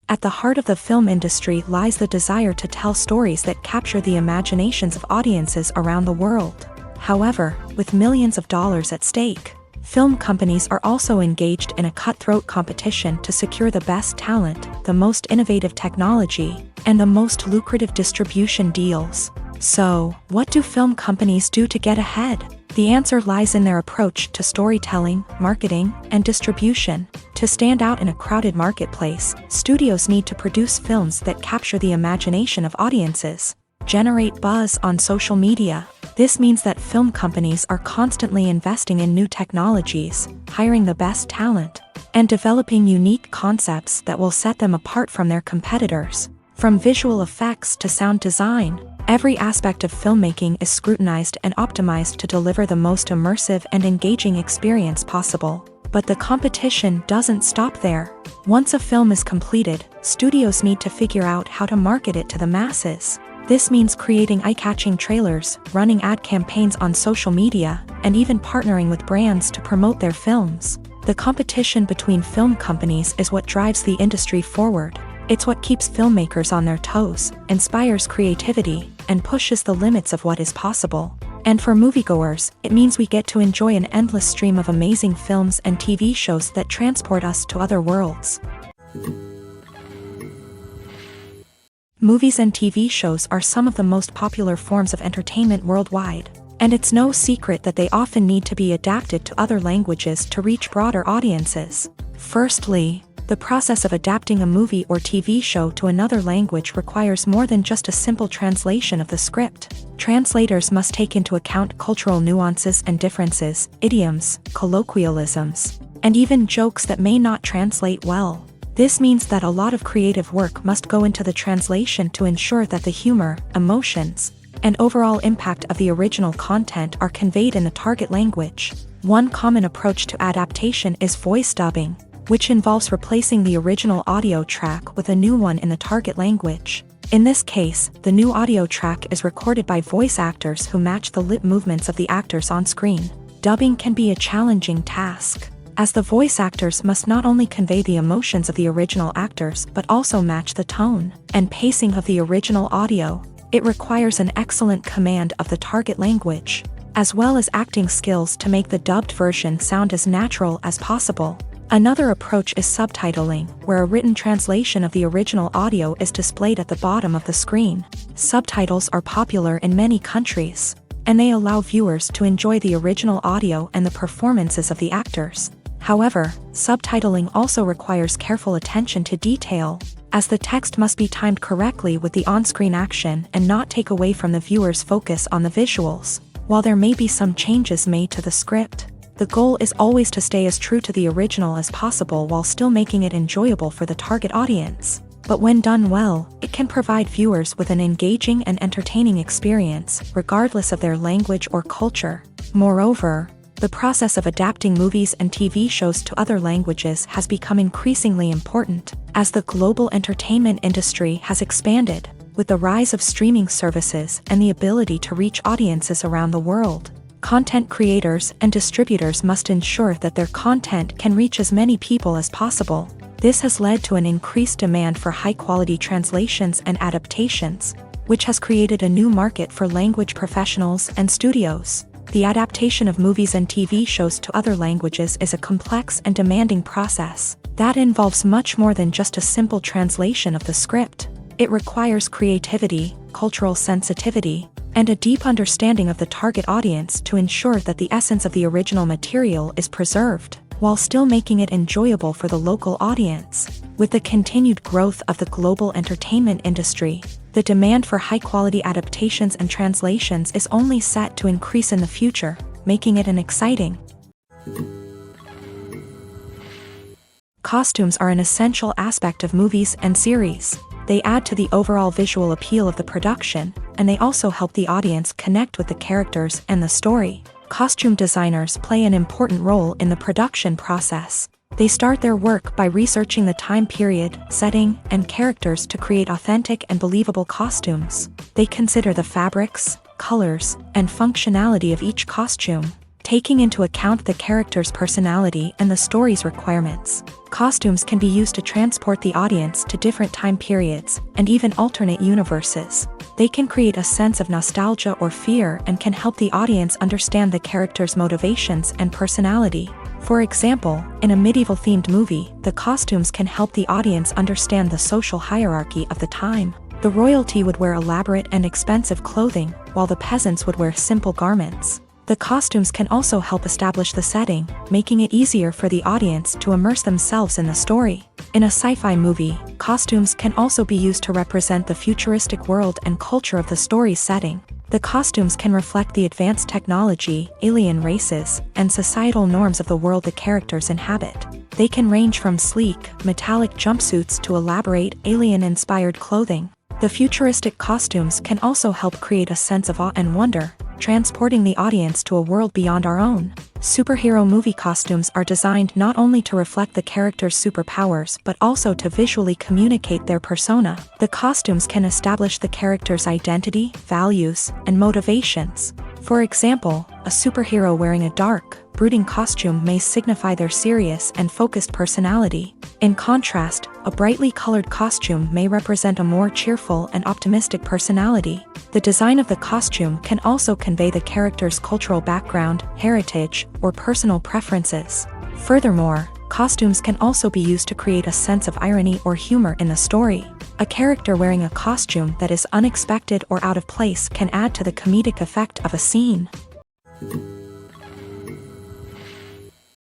A: At the heart of the film industry lies the desire to tell stories that capture the imaginations of audiences around the world. However, with millions of dollars at stake, film companies are also engaged in a cutthroat competition to secure the best talent, the most innovative technology, and the most lucrative distribution deals. So, what do film companies do to get ahead? The answer lies in their approach to storytelling, marketing, and distribution. To stand out in a crowded marketplace, studios need to produce films that capture the imagination of audiences, generate buzz on social media. This means that film companies are constantly investing in new technologies, hiring the best talent, and developing unique concepts that will set them apart from their competitors. From visual effects to sound design, every aspect of filmmaking is scrutinized and optimized to deliver the most immersive and engaging experience possible. But the competition doesn't stop there. Once a film is completed, studios need to figure out how to market it to the masses. This means creating eye-catching trailers, running ad campaigns on social media, and even partnering with brands to promote their films. The competition between film companies is what drives the industry forward. It's what keeps filmmakers on their toes, inspires creativity, and pushes the limits of what is possible. And for moviegoers, it means we get to enjoy an endless stream of amazing films and TV shows that transport us to other worlds. Movies and TV shows are some of the most popular forms of entertainment worldwide, and it's no secret that they often need to be adapted to other languages to reach broader audiences. Firstly, the process of adapting a movie or TV show to another language requires more than just a simple translation of the script. Translators must take into account cultural nuances and differences, idioms, colloquialisms, and even jokes that may not translate well. This means that a lot of creative work must go into the translation to ensure that the humor, emotions, and overall impact of the original content are conveyed in the target language. One common approach to adaptation is voice dubbing, which involves replacing the original audio track with a new one in the target language. In this case, the new audio track is recorded by voice actors who match the lip movements of the actors on screen. Dubbing can be a challenging task, as the voice actors must not only convey the emotions of the original actors but also match the tone and pacing of the original audio. It requires an excellent command of the target language, as well as acting skills to make the dubbed version sound as natural as possible. Another approach is subtitling, where a written translation of the original audio is displayed at the bottom of the screen. Subtitles are popular in many countries, and they allow viewers to enjoy the original audio and the performances of the actors. However, subtitling also requires careful attention to detail, as the text must be timed correctly with the on-screen action and not take away from the viewer's focus on the visuals. While there may be some changes made to the script, the goal is always to stay as true to the original as possible while still making it enjoyable for the target audience. But when done well, it can provide viewers with an engaging and entertaining experience, regardless of their language or culture. Moreover, the process of adapting movies and TV shows to other languages has become increasingly important, as the global entertainment industry has expanded, with the rise of streaming services and the ability to reach audiences around the world. Content creators and distributors must ensure that their content can reach as many people as possible. This has led to an increased demand for high-quality translations and adaptations, which has created a new market for language professionals and studios. The adaptation of movies and TV shows to other languages is a complex and demanding process that involves much more than just a simple translation of the script. It requires creativity, cultural sensitivity, and a deep understanding of the target audience to ensure that the essence of the original material is preserved, while still making it enjoyable for the local audience. With the continued growth of the global entertainment industry, the demand for high-quality adaptations and translations is only set to increase in the future, making it an exciting. Costumes are an essential aspect of movies and series. They add to the overall visual appeal of the production, and they also help the audience connect with the characters and the story. Costume designers play an important role in the production process. They start their work by researching the time period, setting, and characters to create authentic and believable costumes. They consider the fabrics, colors, and functionality of each costume, taking into account the character's personality and the story's requirements. Costumes can be used to transport the audience to different time periods and even alternate universes. They can create a sense of nostalgia or fear and can help the audience understand the character's motivations and personality. For example, in a medieval-themed movie, the costumes can help the audience understand the social hierarchy of the time. The royalty would wear elaborate and expensive clothing, while the peasants would wear simple garments. The costumes can also help establish the setting, making it easier for the audience to immerse themselves in the story. In a sci-fi movie, costumes can also be used to represent the futuristic world and culture of the story's setting. The costumes can reflect the advanced technology, alien races, and societal norms of the world the characters inhabit. They can range from sleek, metallic jumpsuits to elaborate, alien-inspired clothing. The futuristic costumes can also help create a sense of awe and wonder, transporting the audience to a world beyond our own. Superhero movie costumes are designed not only to reflect the character's superpowers but also to visually communicate their persona. The costumes can establish the character's identity, values, and motivations. For example, a superhero wearing a dark, brooding costume may signify their serious and focused personality. In contrast, a brightly colored costume may represent a more cheerful and optimistic personality. The design of the costume can also convey the character's cultural background, heritage, or personal preferences. Furthermore, Costumes can also be used to create a sense of irony or humor in the story. A character wearing a costume that is unexpected or out of place can add to the comedic effect of a scene.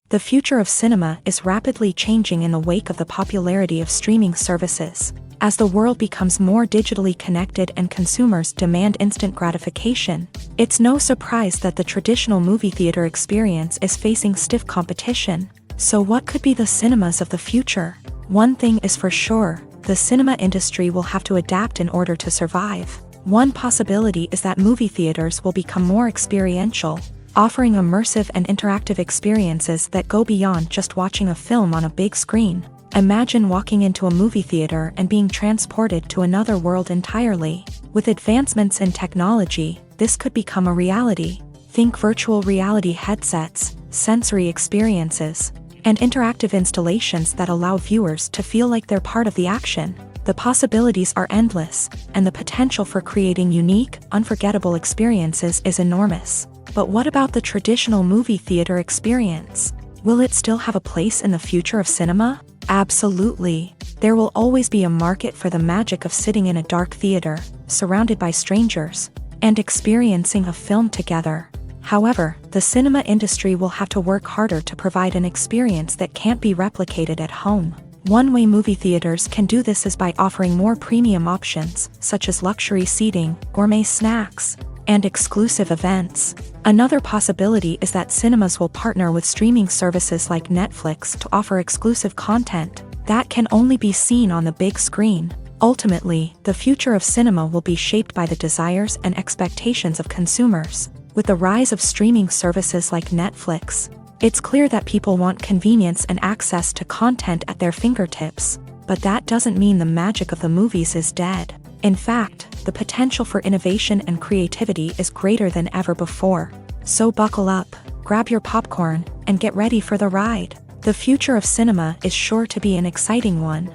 A: The future of cinema is rapidly changing in the wake of the popularity of streaming services. As the world becomes more digitally connected and consumers demand instant gratification, it's no surprise that the traditional movie theater experience is facing stiff competition. So what could be the cinemas of the future? One thing is for sure, the cinema industry will have to adapt in order to survive. One possibility is that movie theaters will become more experiential, offering immersive and interactive experiences that go beyond just watching a film on a big screen. Imagine walking into a movie theater and being transported to another world entirely. With advancements in technology, this could become a reality. Think virtual reality headsets, sensory experiences, and interactive installations that allow viewers to feel like they're part of the action. The possibilities are endless, and the potential for creating unique, unforgettable experiences is enormous. But what about the traditional movie theater experience? Will it still have a place in the future of cinema? Absolutely. There will always be a market for the magic of sitting in a dark theater, surrounded by strangers, and experiencing a film together. However, the cinema industry will have to work harder to provide an experience that can't be replicated at home. One way movie theaters can do this is by offering more premium options, such as luxury seating, gourmet snacks, and exclusive events. Another possibility is that cinemas will partner with streaming services like Netflix to offer exclusive content that can only be seen on the big screen. Ultimately, the future of cinema will be shaped by the desires and expectations of consumers. With the rise of streaming services like Netflix, it's clear that people want convenience and access to content at their fingertips. But that doesn't mean the magic of the movies is dead. In fact, the potential for innovation and creativity is greater than ever before. So buckle up, grab your popcorn, and get ready for the ride. The future of cinema is sure to be an exciting one.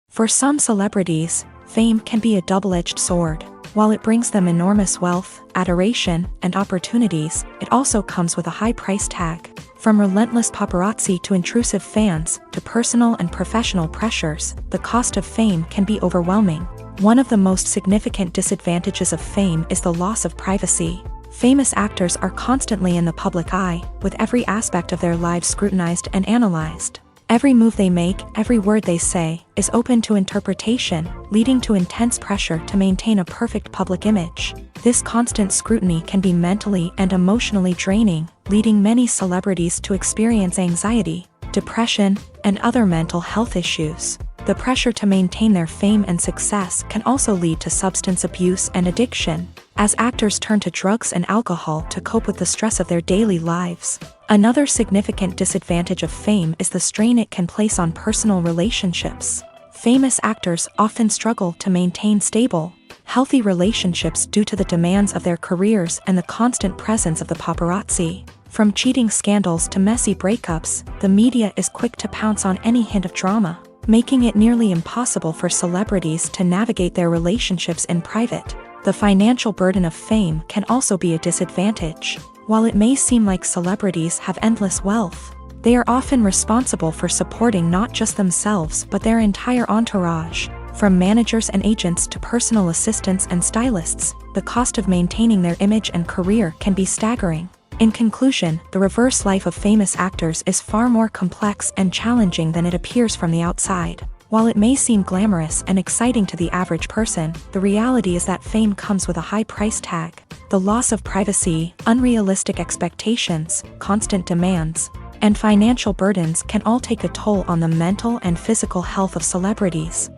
A: For some celebrities, fame can be a double-edged sword. While it brings them enormous wealth, adoration, and opportunities, it also comes with a high price tag. From relentless paparazzi to intrusive fans, to personal and professional pressures, the cost of fame can be overwhelming. One of the most significant disadvantages of fame is the loss of privacy. Famous actors are constantly in the public eye, with every aspect of their lives scrutinized and analyzed. Every move they make, every word they say, is open to interpretation, leading to intense pressure to maintain a perfect public image. This constant scrutiny can be mentally and emotionally draining, leading many celebrities to experience anxiety, depression, and other mental health issues. The pressure to maintain their fame and success can also lead to substance abuse and addiction, as actors turn to drugs and alcohol to cope with the stress of their daily lives. Another significant disadvantage of fame is the strain it can place on personal relationships. Famous actors often struggle to maintain stable, healthy relationships due to the demands of their careers and the constant presence of the paparazzi. From cheating scandals to messy breakups, the media is quick to pounce on any hint of drama, making it nearly impossible for celebrities to navigate their relationships in private. The financial burden of fame can also be a disadvantage. While it may seem like celebrities have endless wealth, they are often responsible for supporting not just themselves but their entire entourage. From managers and agents to personal assistants and stylists, the cost of maintaining their image and career can be staggering. In conclusion, the reverse life of famous actors is far more complex and challenging than it appears from the outside. While it may seem glamorous and exciting to the average person, the reality is that fame comes with a high price tag. The loss of privacy, unrealistic expectations, constant demands, and financial burdens can all take a toll on the mental and physical health of celebrities.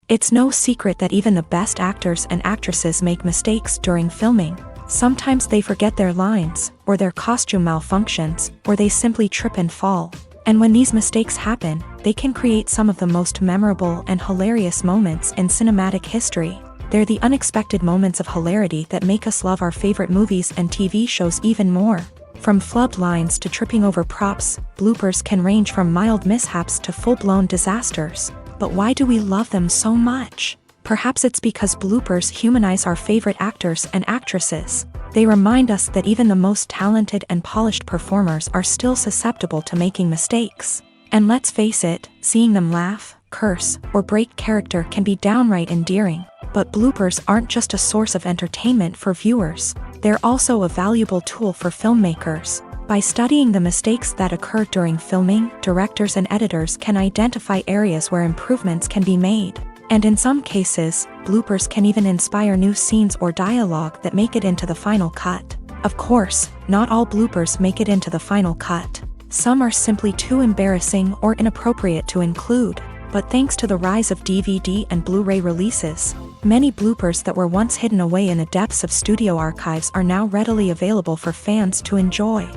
A: It's no secret that even the best actors and actresses make mistakes during filming. Sometimes they forget their lines, or their costume malfunctions, or they simply trip and fall. And when these mistakes happen, they can create some of the most memorable and hilarious moments in cinematic history. They're the unexpected moments of hilarity that make us love our favorite movies and TV shows even more. From flubbed lines to tripping over props, bloopers can range from mild mishaps to full-blown disasters. But why do we love them so much? Perhaps it's because bloopers humanize our favorite actors and actresses. They remind us that even the most talented and polished performers are still susceptible to making mistakes. And let's face it, seeing them laugh, curse, or break character can be downright endearing. But bloopers aren't just a source of entertainment for viewers. They're also a valuable tool for filmmakers. By studying the mistakes that occur during filming, directors and editors can identify areas where improvements can be made. And in some cases, bloopers can even inspire new scenes or dialogue that make it into the final cut. Of course, not all bloopers make it into the final cut. Some are simply too embarrassing or inappropriate to include. But thanks to the rise of DVD and Blu-ray releases, many bloopers that were once hidden away in the depths of studio archives are now readily available for fans to enjoy.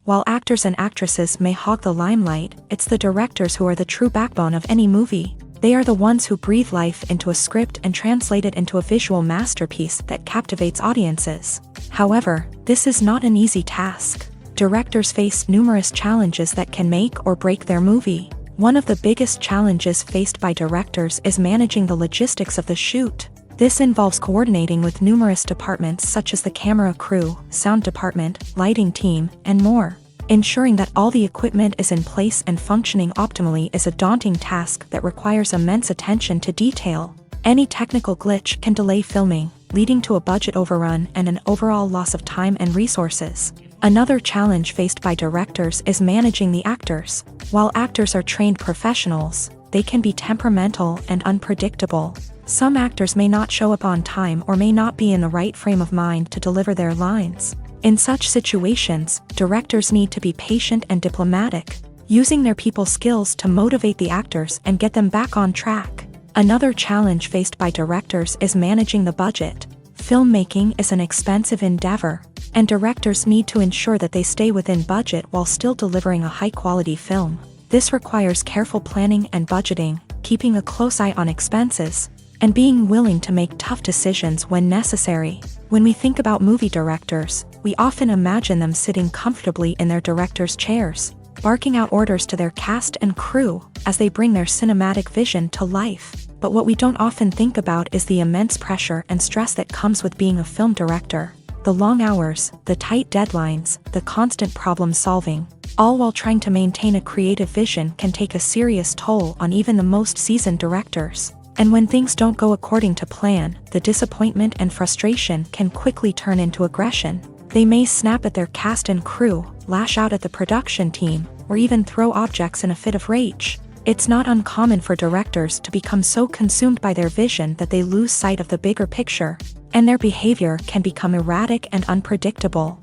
A: While actors and actresses may hog the limelight, it's the directors who are the true backbone of any movie. They are the ones who breathe life into a script and translate it into a visual masterpiece that captivates audiences. However, this is not an easy task. Directors face numerous challenges that can make or break their movie. One of the biggest challenges faced by directors is managing the logistics of the shoot. This involves coordinating with numerous departments such as the camera crew, sound department, lighting team, and more. Ensuring that all the equipment is in place and functioning optimally is a daunting task that requires immense attention to detail. Any technical glitch can delay filming, leading to a budget overrun and an overall loss of time and resources. Another challenge faced by directors is managing the actors. While actors are trained professionals, they can be temperamental and unpredictable. Some actors may not show up on time or may not be in the right frame of mind to deliver their lines. In such situations, directors need to be patient and diplomatic, using their people skills to motivate the actors and get them back on track. Another challenge faced by directors is managing the budget. Filmmaking is an expensive endeavor, and directors need to ensure that they stay within budget while still delivering a high-quality film. This requires careful planning and budgeting, keeping a close eye on expenses, and being willing to make tough decisions when necessary. When we think about movie directors, we often imagine them sitting comfortably in their director's chairs, barking out orders to their cast and crew as they bring their cinematic vision to life. But what we don't often think about is the immense pressure and stress that comes with being a film director. The long hours, the tight deadlines, the constant problem solving, all while trying to maintain a creative vision can take a serious toll on even the most seasoned directors. And when things don't go according to plan, the disappointment and frustration can quickly turn into aggression. They may snap at their cast and crew, lash out at the production team, or even throw objects in a fit of rage. It's not uncommon for directors to become so consumed by their vision that they lose sight of the bigger picture, and their behavior can become erratic and unpredictable.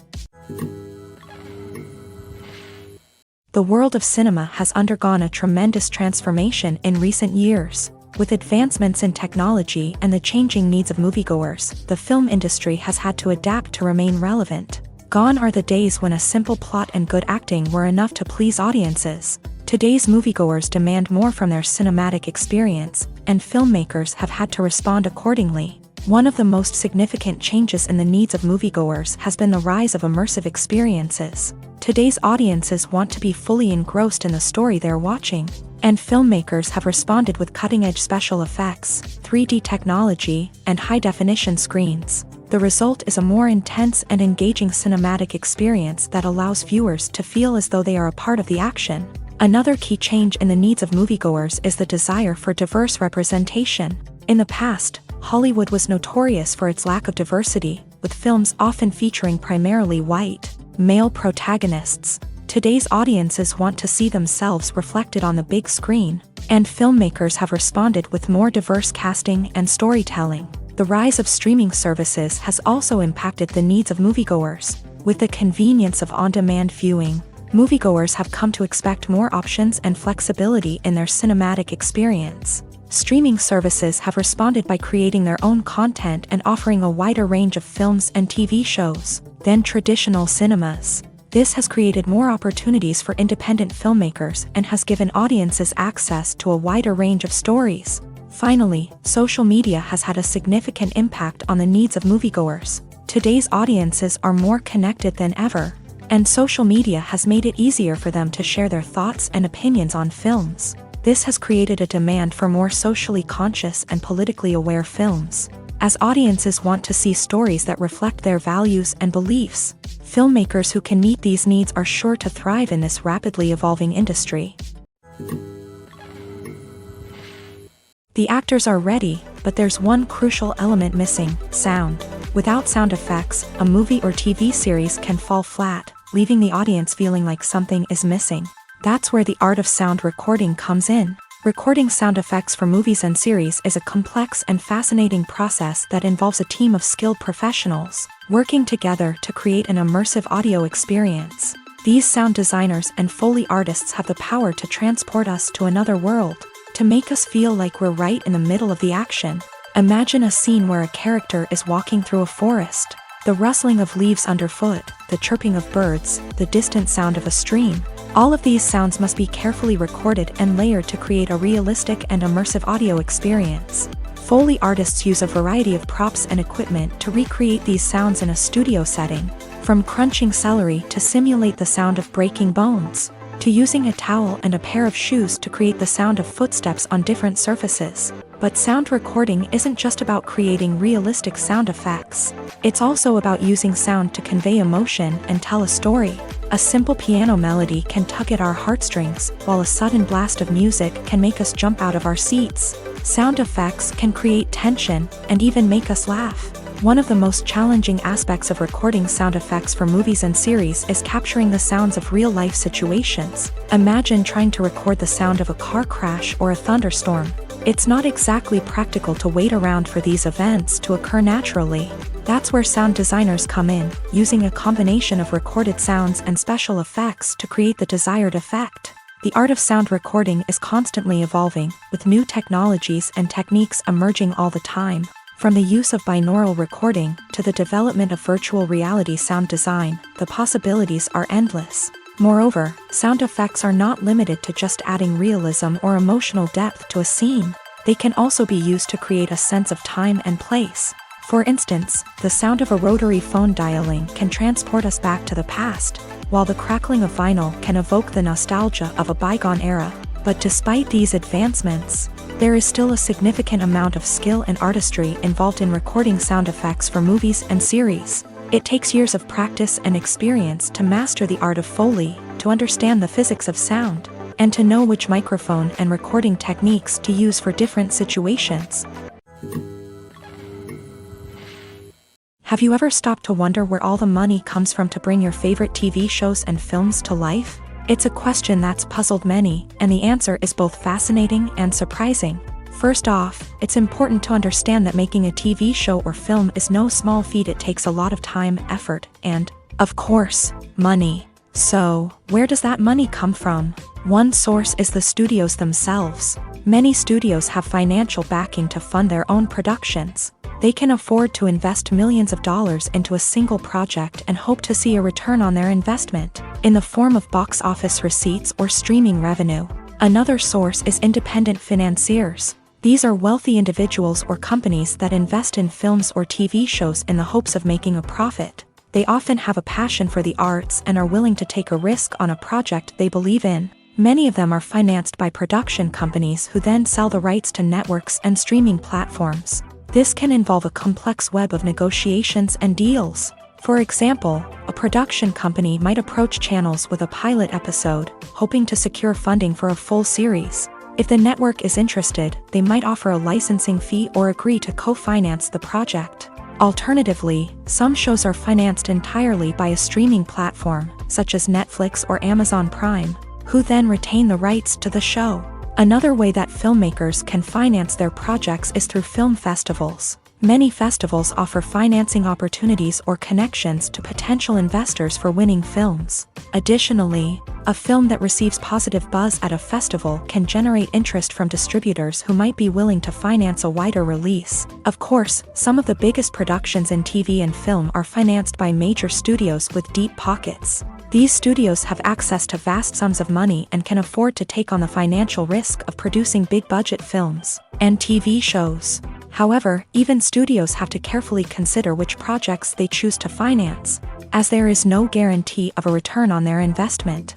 A: The world of cinema has undergone a tremendous transformation in recent years. With advancements in technology and the changing needs of moviegoers, the film industry has had to adapt to remain relevant. Gone are the days when a simple plot and good acting were enough to please audiences. Today's moviegoers demand more from their cinematic experience, and filmmakers have had to respond accordingly. One of the most significant changes in the needs of moviegoers has been the rise of immersive experiences. Today's audiences want to be fully engrossed in the story they're watching, and filmmakers have responded with cutting-edge special effects, 3D technology, and high-definition screens. The result is a more intense and engaging cinematic experience that allows viewers to feel as though they are a part of the action. Another key change in the needs of moviegoers is the desire for diverse representation. In the past, Hollywood was notorious for its lack of diversity, with films often featuring primarily white, male protagonists. Today's audiences want to see themselves reflected on the big screen, and filmmakers have responded with more diverse casting and storytelling. The rise of streaming services has also impacted the needs of moviegoers. With the convenience of on-demand viewing, moviegoers have come to expect more options and flexibility in their cinematic experience. Streaming services have responded by creating their own content and offering a wider range of films and TV shows than traditional cinemas. This has created more opportunities for independent filmmakers and has given audiences access to a wider range of stories. Finally, social media has had a significant impact on the needs of moviegoers. Today's audiences are more connected than ever, and social media has made it easier for them to share their thoughts and opinions on films. This has created a demand for more socially conscious and politically aware films. as audiences want to see stories that reflect their values and beliefs. Filmmakers who can meet these needs are sure to thrive in this rapidly evolving industry. The actors are ready, but there's one crucial element missing: sound. Without sound effects, a movie or TV series can fall flat, leaving the audience feeling like something is missing. That's where the art of sound recording comes in. Recording sound effects for movies and series is a complex and fascinating process that involves a team of skilled professionals working together to create an immersive audio experience. These sound designers and Foley artists have the power to transport us to another world, to make us feel like we're right in the middle of the action. Imagine a scene where a character is walking through a forest. The rustling of leaves underfoot, the chirping of birds, the distant sound of a stream. All of these sounds must be carefully recorded and layered to create a realistic and immersive audio experience. Foley artists use a variety of props and equipment to recreate these sounds in a studio setting, from crunching celery to simulate the sound of breaking bones, to using a towel and a pair of shoes to create the sound of footsteps on different surfaces. But sound recording isn't just about creating realistic sound effects. It's also about using sound to convey emotion and tell a story. A simple piano melody can tug at our heartstrings, while a sudden blast of music can make us jump out of our seats. Sound effects can create tension and even make us laugh. One of the most challenging aspects of recording sound effects for movies and series is capturing the sounds of real-life situations. Imagine trying to record the sound of a car crash or a thunderstorm. It's not exactly practical to wait around for these events to occur naturally. That's where sound designers come in, using a combination of recorded sounds and special effects to create the desired effect. The art of sound recording is constantly evolving, with new technologies and techniques emerging all the time. From the use of binaural recording to the development of virtual reality sound design, the possibilities are endless. Moreover, sound effects are not limited to just adding realism or emotional depth to a scene. They can also be used to create a sense of time and place. For instance, the sound of a rotary phone dialing can transport us back to the past, while the crackling of vinyl can evoke the nostalgia of a bygone era. But despite these advancements, there is still a significant amount of skill and artistry involved in recording sound effects for movies and series. It takes years of practice and experience to master the art of Foley, to understand the physics of sound, and to know which microphone and recording techniques to use for different situations. Have you ever stopped to wonder where all the money comes from to bring your favorite TV shows and films to life? It's a question that's puzzled many, and the answer is both fascinating and surprising. First off, it's important to understand that making a TV show or film is no small feat. It takes a lot of time, effort, and, of course, money. So, where does that money come from? One source is the studios themselves. Many studios have financial backing to fund their own productions. They can afford to invest millions of dollars into a single project and hope to see a return on their investment, in the form of box office receipts or streaming revenue. Another source is independent financiers. These are wealthy individuals or companies that invest in films or TV shows in the hopes of making a profit. They often have a passion for the arts and are willing to take a risk on a project they believe in. Many of them are financed by production companies who then sell the rights to networks and streaming platforms. This can involve a complex web of negotiations and deals. For example, a production company might approach channels with a pilot episode, hoping to secure funding for a full series. If the network is interested, they might offer a licensing fee or agree to co-finance the project. Alternatively, some shows are financed entirely by a streaming platform, such as Netflix or Amazon Prime, who then retain the rights to the show. Another way that filmmakers can finance their projects is through film festivals. Many festivals offer financing opportunities or connections to potential investors for winning films. Additionally, a film that receives positive buzz at a festival can generate interest from distributors who might be willing to finance a wider release. Of course, some of the biggest productions in TV and film are financed by major studios with deep pockets. These studios have access to vast sums of money and can afford to take on the financial risk of producing big-budget films and TV shows. However, even studios have to carefully consider which projects they choose to finance, as there is no guarantee of a return on their investment.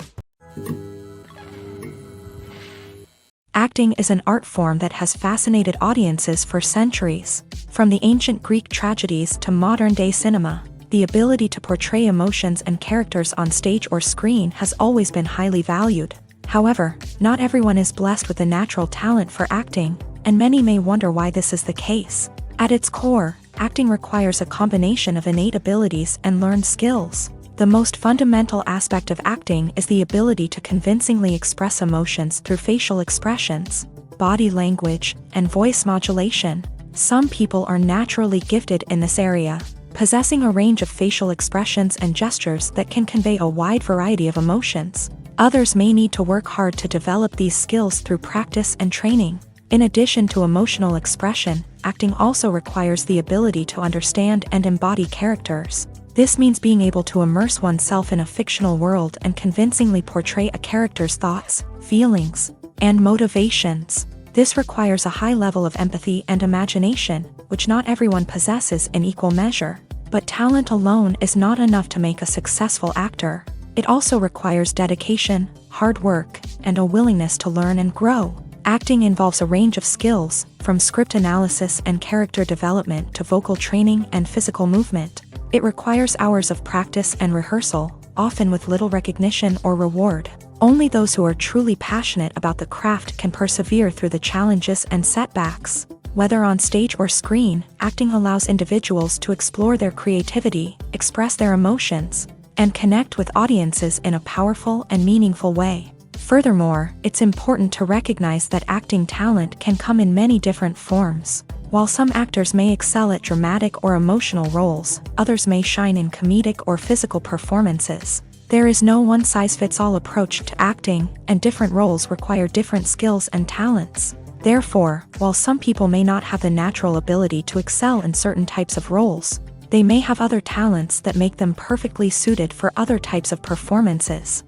A: Acting is an art form that has fascinated audiences for centuries. From the ancient Greek tragedies to modern-day cinema, the ability to portray emotions and characters on stage or screen has always been highly valued. However, not everyone is blessed with a natural talent for acting, and many may wonder why this is the case. At its core, acting requires a combination of innate abilities and learned skills. The most fundamental aspect of acting is the ability to convincingly express emotions through facial expressions, body language, and voice modulation. Some people are naturally gifted in this area, possessing a range of facial expressions and gestures that can convey a wide variety of emotions. Others may need to work hard to develop these skills through practice and training. In addition to emotional expression, acting also requires the ability to understand and embody characters. This means being able to immerse oneself in a fictional world and convincingly portray a character's thoughts, feelings, and motivations. This requires a high level of empathy and imagination, which not everyone possesses in equal measure. But talent alone is not enough to make a successful actor. It also requires dedication, hard work, and a willingness to learn and grow. Acting involves a range of skills, from script analysis and character development to vocal training and physical movement. It requires hours of practice and rehearsal, often with little recognition or reward. Only those who are truly passionate about the craft can persevere through the challenges and setbacks. Whether on stage or screen, acting allows individuals to explore their creativity, express their emotions, and connect with audiences in a powerful and meaningful way. Furthermore, it's important to recognize that acting talent can come in many different forms. While some actors may excel at dramatic or emotional roles, others may shine in comedic or physical performances. There is no one-size-fits-all approach to acting, and different roles require different skills and talents. Therefore, while some people may not have the natural ability to excel in certain types of roles, they may have other talents that make them perfectly suited for other types of performances.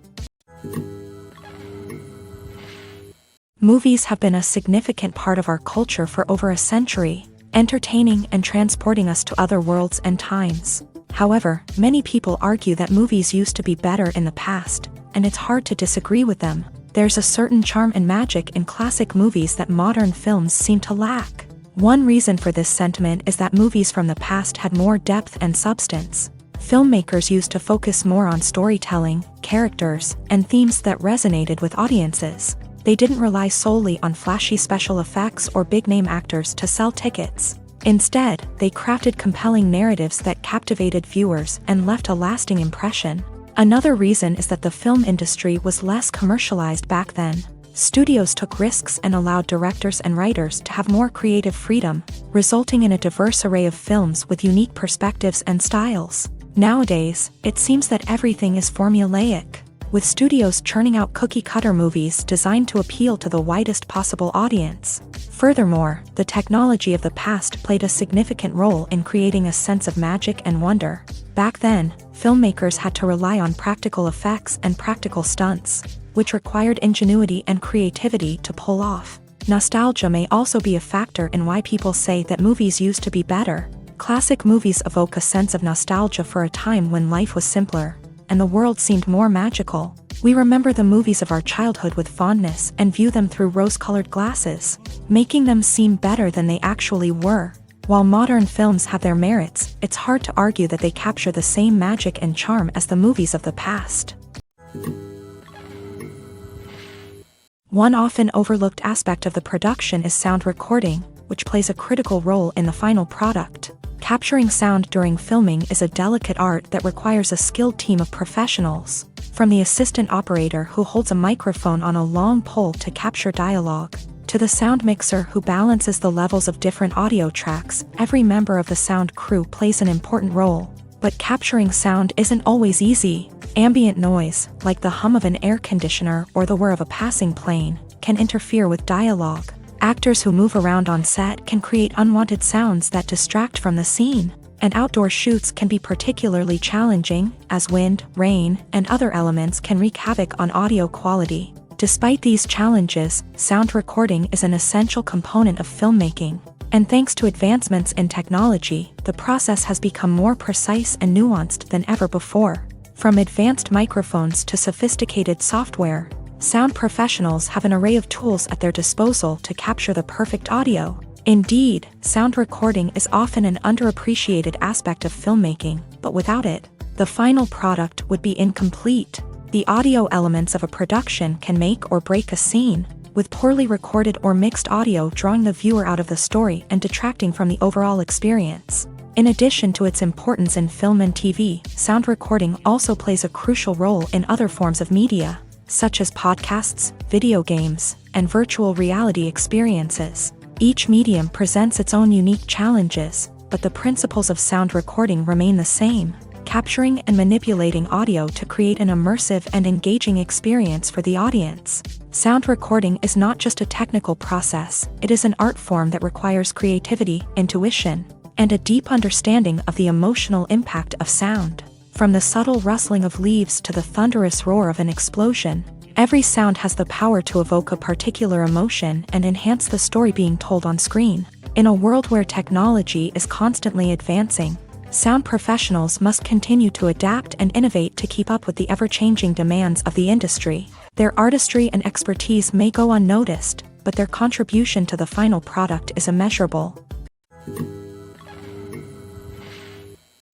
A: Movies have been a significant part of our culture for over a century, entertaining and transporting us to other worlds and times. However, many people argue that movies used to be better in the past, and it's hard to disagree with them. There's a certain charm and magic in classic movies that modern films seem to lack. One reason for this sentiment is that movies from the past had more depth and substance. Filmmakers used to focus more on storytelling, characters, and themes that resonated with audiences. They didn't rely solely on flashy special effects or big-name actors to sell tickets. Instead, they crafted compelling narratives that captivated viewers and left a lasting impression. Another reason is that the film industry was less commercialized back then. Studios took risks and allowed directors and writers to have more creative freedom, resulting in a diverse array of films with unique perspectives and styles. Nowadays, it seems that everything is formulaic, with studios churning out cookie-cutter movies designed to appeal to the widest possible audience. Furthermore, the technology of the past played a significant role in creating a sense of magic and wonder. Back then, filmmakers had to rely on practical effects and practical stunts, which required ingenuity and creativity to pull off. Nostalgia may also be a factor in why people say that movies used to be better. Classic movies evoke a sense of nostalgia for a time when life was simpler, and the world seemed more magical. We remember the movies of our childhood with fondness and view them through rose-colored glasses, making them seem better than they actually were. While modern films have their merits, it's hard to argue that they capture the same magic and charm as the movies of the past. One often overlooked aspect of the production is sound recording, which plays a critical role in the final product. Capturing sound during filming is a delicate art that requires a skilled team of professionals. From the assistant operator who holds a microphone on a long pole to capture dialogue, to the sound mixer who balances the levels of different audio tracks, every member of the sound crew plays an important role. But capturing sound isn't always easy. Ambient noise, like the hum of an air conditioner or the whir of a passing plane, can interfere with dialogue. Actors who move around on set can create unwanted sounds that distract from the scene, and outdoor shoots can be particularly challenging, as wind, rain, and other elements can wreak havoc on audio quality. Despite these challenges, sound recording is an essential component of filmmaking, and thanks to advancements in technology, the process has become more precise and nuanced than ever before. From advanced microphones to sophisticated software, Sound professionals have an array of tools at their disposal to capture the perfect audio. Indeed, sound recording is often an underappreciated aspect of filmmaking, but without it, the final product would be incomplete. The audio elements of a production can make or break a scene, with poorly recorded or mixed audio drawing the viewer out of the story and detracting from the overall experience. In addition to its importance in film and TV, sound recording also plays a crucial role in other forms of media, such as podcasts, video games, and virtual reality experiences. Each medium presents its own unique challenges, but the principles of sound recording remain the same, capturing and manipulating audio to create an immersive and engaging experience for the audience. Sound recording is not just a technical process, it is an art form that requires creativity, intuition, and a deep understanding of the emotional impact of sound. From the subtle rustling of leaves to the thunderous roar of an explosion, every sound has the power to evoke a particular emotion and enhance the story being told on screen. In a world where technology is constantly advancing, sound professionals must continue to adapt and innovate to keep up with the ever-changing demands of the industry. Their artistry and expertise may go unnoticed, but their contribution to the final product is immeasurable.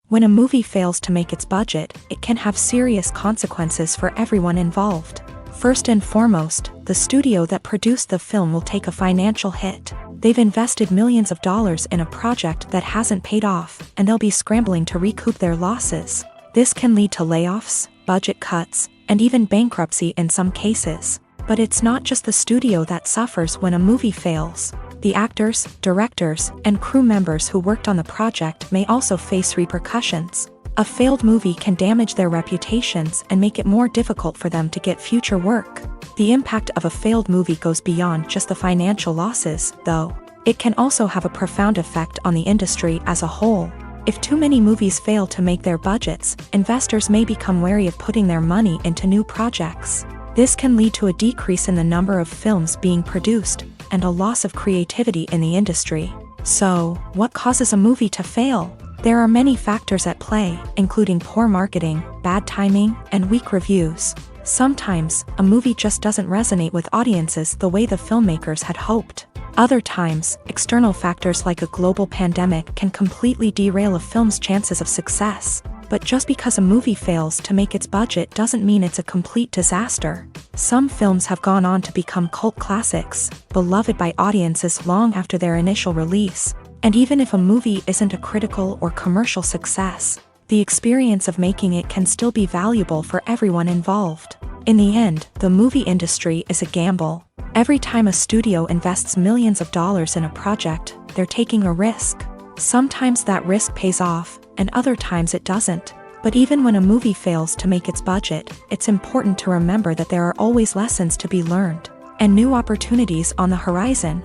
A: When a movie fails to make its budget, it can have serious consequences for everyone involved. First and foremost, the studio that produced the film will take a financial hit. They've invested millions of dollars in a project that hasn't paid off, and they'll be scrambling to recoup their losses. This can lead to layoffs, budget cuts, and even bankruptcy in some cases. But it's not just the studio that suffers when a movie fails. The actors, directors, and crew members who worked on the project may also face repercussions. A failed movie can damage their reputations and make it more difficult for them to get future work. The impact of a failed movie goes beyond just the financial losses, though. It can also have a profound effect on the industry as a whole. If too many movies fail to make their budgets, investors may become wary of putting their money into new projects. This can lead to a decrease in the number of films being produced, and a loss of creativity in the industry. So, what causes a movie to fail? There are many factors at play, including poor marketing, bad timing, and weak reviews. Sometimes, a movie just doesn't resonate with audiences the way the filmmakers had hoped. Other times, external factors like a global pandemic can completely derail a film's chances of success. But just because a movie fails to make its budget doesn't mean it's a complete disaster. Some films have gone on to become cult classics, beloved by audiences long after their initial release. And even if a movie isn't a critical or commercial success, the experience of making it can still be valuable for everyone involved. In the end, the movie industry is a gamble. Every time a studio invests millions of dollars in a project, they're taking a risk. Sometimes that risk pays off, and other times it doesn't. But even when a movie fails to make its budget, it's important to remember that there are always lessons to be learned, and new opportunities on the horizon.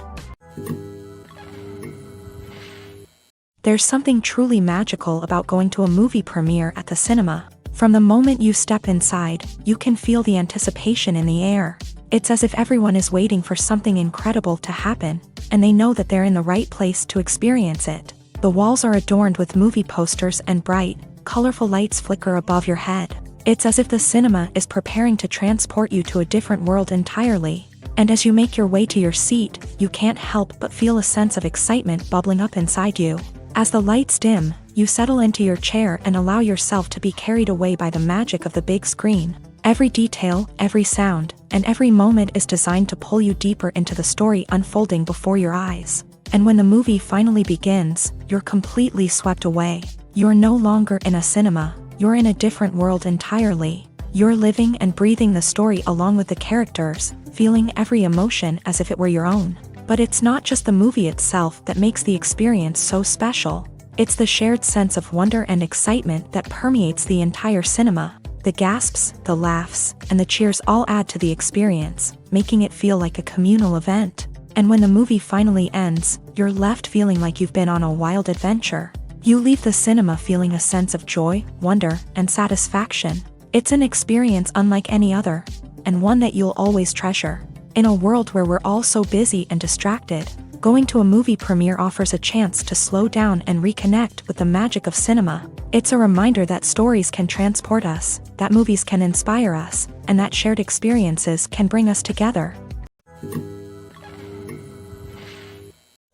A: There's something truly magical about going to a movie premiere at the cinema. From the moment you step inside, you can feel the anticipation in the air. It's as if everyone is waiting for something incredible to happen, and they know that they're in the right place to experience it. The walls are adorned with movie posters and bright, colorful lights flicker above your head. It's as if the cinema is preparing to transport you to a different world entirely. And as you make your way to your seat, you can't help but feel a sense of excitement bubbling up inside you. As the lights dim, you settle into your chair and allow yourself to be carried away by the magic of the big screen. Every detail, every sound, and every moment is designed to pull you deeper into the story unfolding before your eyes. And when the movie finally begins, you're completely swept away. You're no longer in a cinema, you're in a different world entirely. You're living and breathing the story along with the characters, feeling every emotion as if it were your own. But it's not just the movie itself that makes the experience so special. It's the shared sense of wonder and excitement that permeates the entire cinema. The gasps, the laughs, and the cheers all add to the experience, making it feel like a communal event. And when the movie finally ends, you're left feeling like you've been on a wild adventure. You leave the cinema feeling a sense of joy, wonder, and satisfaction. It's an experience unlike any other, and one that you'll always treasure. In a world where we're all so busy and distracted, going to a movie premiere offers a chance to slow down and reconnect with the magic of cinema. It's a reminder that stories can transport us, that movies can inspire us, and that shared experiences can bring us together.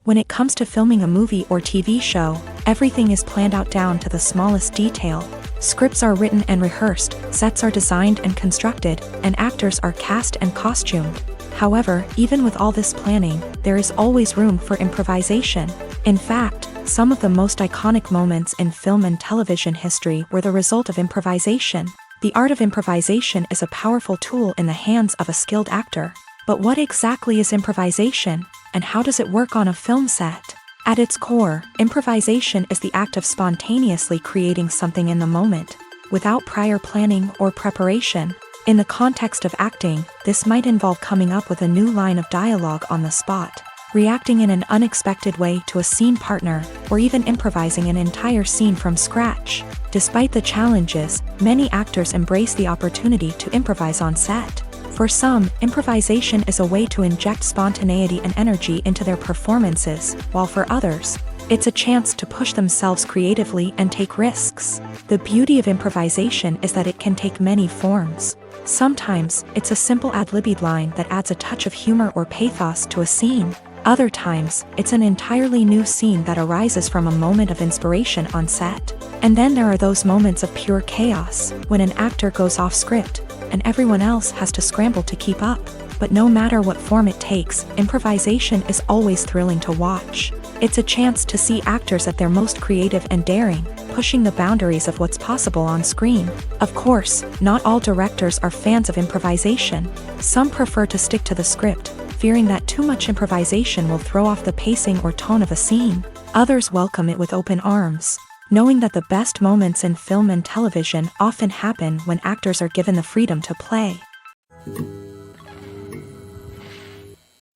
A: When it comes to filming a movie or TV show, everything is planned out down to the smallest detail. Scripts are written and rehearsed, sets are designed and constructed, and actors are cast and costumed. However, even with all this planning, there is always room for improvisation. In fact, some of the most iconic moments in film and television history were the result of improvisation. The art of improvisation is a powerful tool in the hands of a skilled actor. But what exactly is improvisation, and how does it work on a film set? At its core, improvisation is the act of spontaneously creating something in the moment, without prior planning or preparation. In the context of acting, this might involve coming up with a new line of dialogue on the spot, reacting in an unexpected way to a scene partner, or even improvising an entire scene from scratch. Despite the challenges, many actors embrace the opportunity to improvise on set. For some, improvisation is a way to inject spontaneity and energy into their performances, while for others, it's a chance to push themselves creatively and take risks. The beauty of improvisation is that it can take many forms. Sometimes, it's a simple ad-libbed line that adds a touch of humor or pathos to a scene. Other times, it's an entirely new scene that arises from a moment of inspiration on set. And then there are those moments of pure chaos, when an actor goes off script, and everyone else has to scramble to keep up. But no matter what form it takes, improvisation is always thrilling to watch. It's a chance to see actors at their most creative and daring, pushing the boundaries of what's possible on screen. Of course, not all directors are fans of improvisation. Some prefer to stick to the script, fearing that too much improvisation will throw off the pacing or tone of a scene. Others welcome it with open arms, knowing that the best moments in film and television often happen when actors are given the freedom to play.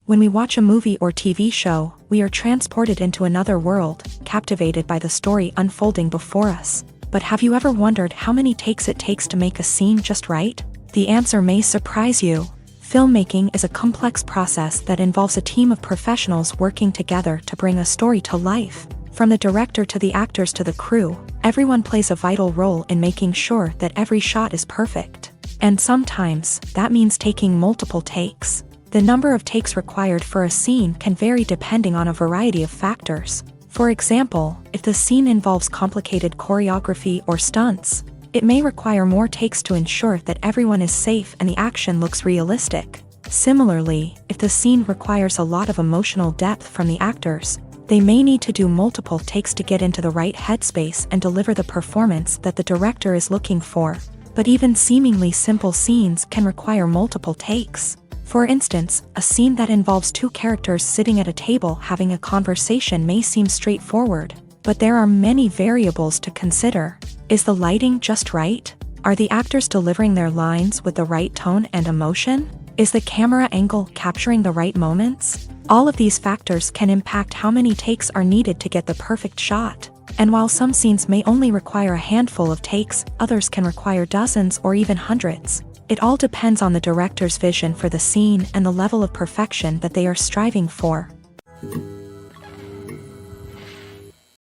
A: When we watch a movie or TV show, we are transported into another world, captivated by the story unfolding before us. But have you ever wondered how many takes it takes to make a scene just right? The answer may surprise you. Filmmaking is a complex process that involves a team of professionals working together to bring a story to life. From the director to the actors to the crew, everyone plays a vital role in making sure that every shot is perfect. And sometimes, that means taking multiple takes. The number of takes required for a scene can vary depending on a variety of factors. For example, if the scene involves complicated choreography or stunts, it may require more takes to ensure that everyone is safe and the action looks realistic. Similarly, if the scene requires a lot of emotional depth from the actors, they may need to do multiple takes to get into the right headspace and deliver the performance that the director is looking for. But even seemingly simple scenes can require multiple takes. For instance, a scene that involves two characters sitting at a table having a conversation may seem straightforward, but there are many variables to consider. Is the lighting just right? Are the actors delivering their lines with the right tone and emotion? Is the camera angle capturing the right moments? All of these factors can impact how many takes are needed to get the perfect shot. And while some scenes may only require a handful of takes, others can require dozens or even hundreds. It all depends on the director's vision for the scene and the level of perfection that they are striving for.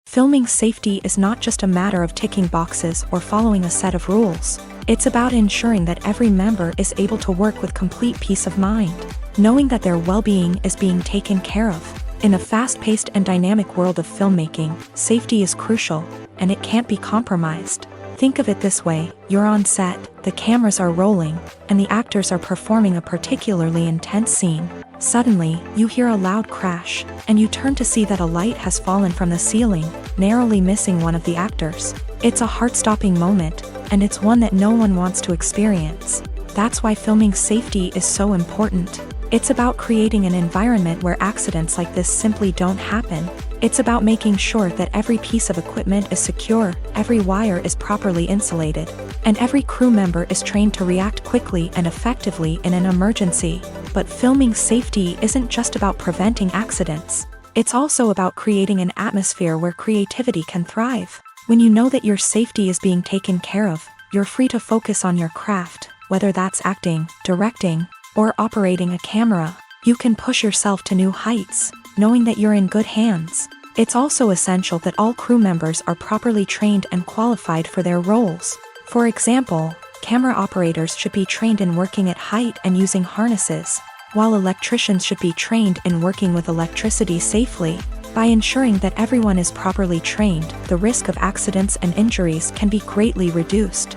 A: Filming safety is not just a matter of ticking boxes or following a set of rules. It's about ensuring that every member is able to work with complete peace of mind, knowing that their well-being is being taken care of. In a fast-paced and dynamic world of filmmaking, safety is crucial, and it can't be compromised. Think of it this way: you're on set, the cameras are rolling, and the actors are performing a particularly intense scene. Suddenly, you hear a loud crash, and you turn to see that a light has fallen from the ceiling, narrowly missing one of the actors. It's a heart-stopping moment, and it's one that no one wants to experience. That's why filming safety is so important. It's about creating an environment where accidents like this simply don't happen. It's about making sure that every piece of equipment is secure, every wire is properly insulated, and every crew member is trained to react quickly and effectively in an emergency. But filming safety isn't just about preventing accidents. It's also about creating an atmosphere where creativity can thrive. When you know that your safety is being taken care of, you're free to focus on your craft, whether that's acting, directing, or operating a camera. You can push yourself to new heights, knowing that you're in good hands. It's also essential that all crew members are properly trained and qualified for their roles. For example, Camera operators should be trained in working at height and using harnesses, while electricians should be trained in working with electricity safely. By ensuring that everyone is properly trained, the risk of accidents and injuries can be greatly reduced.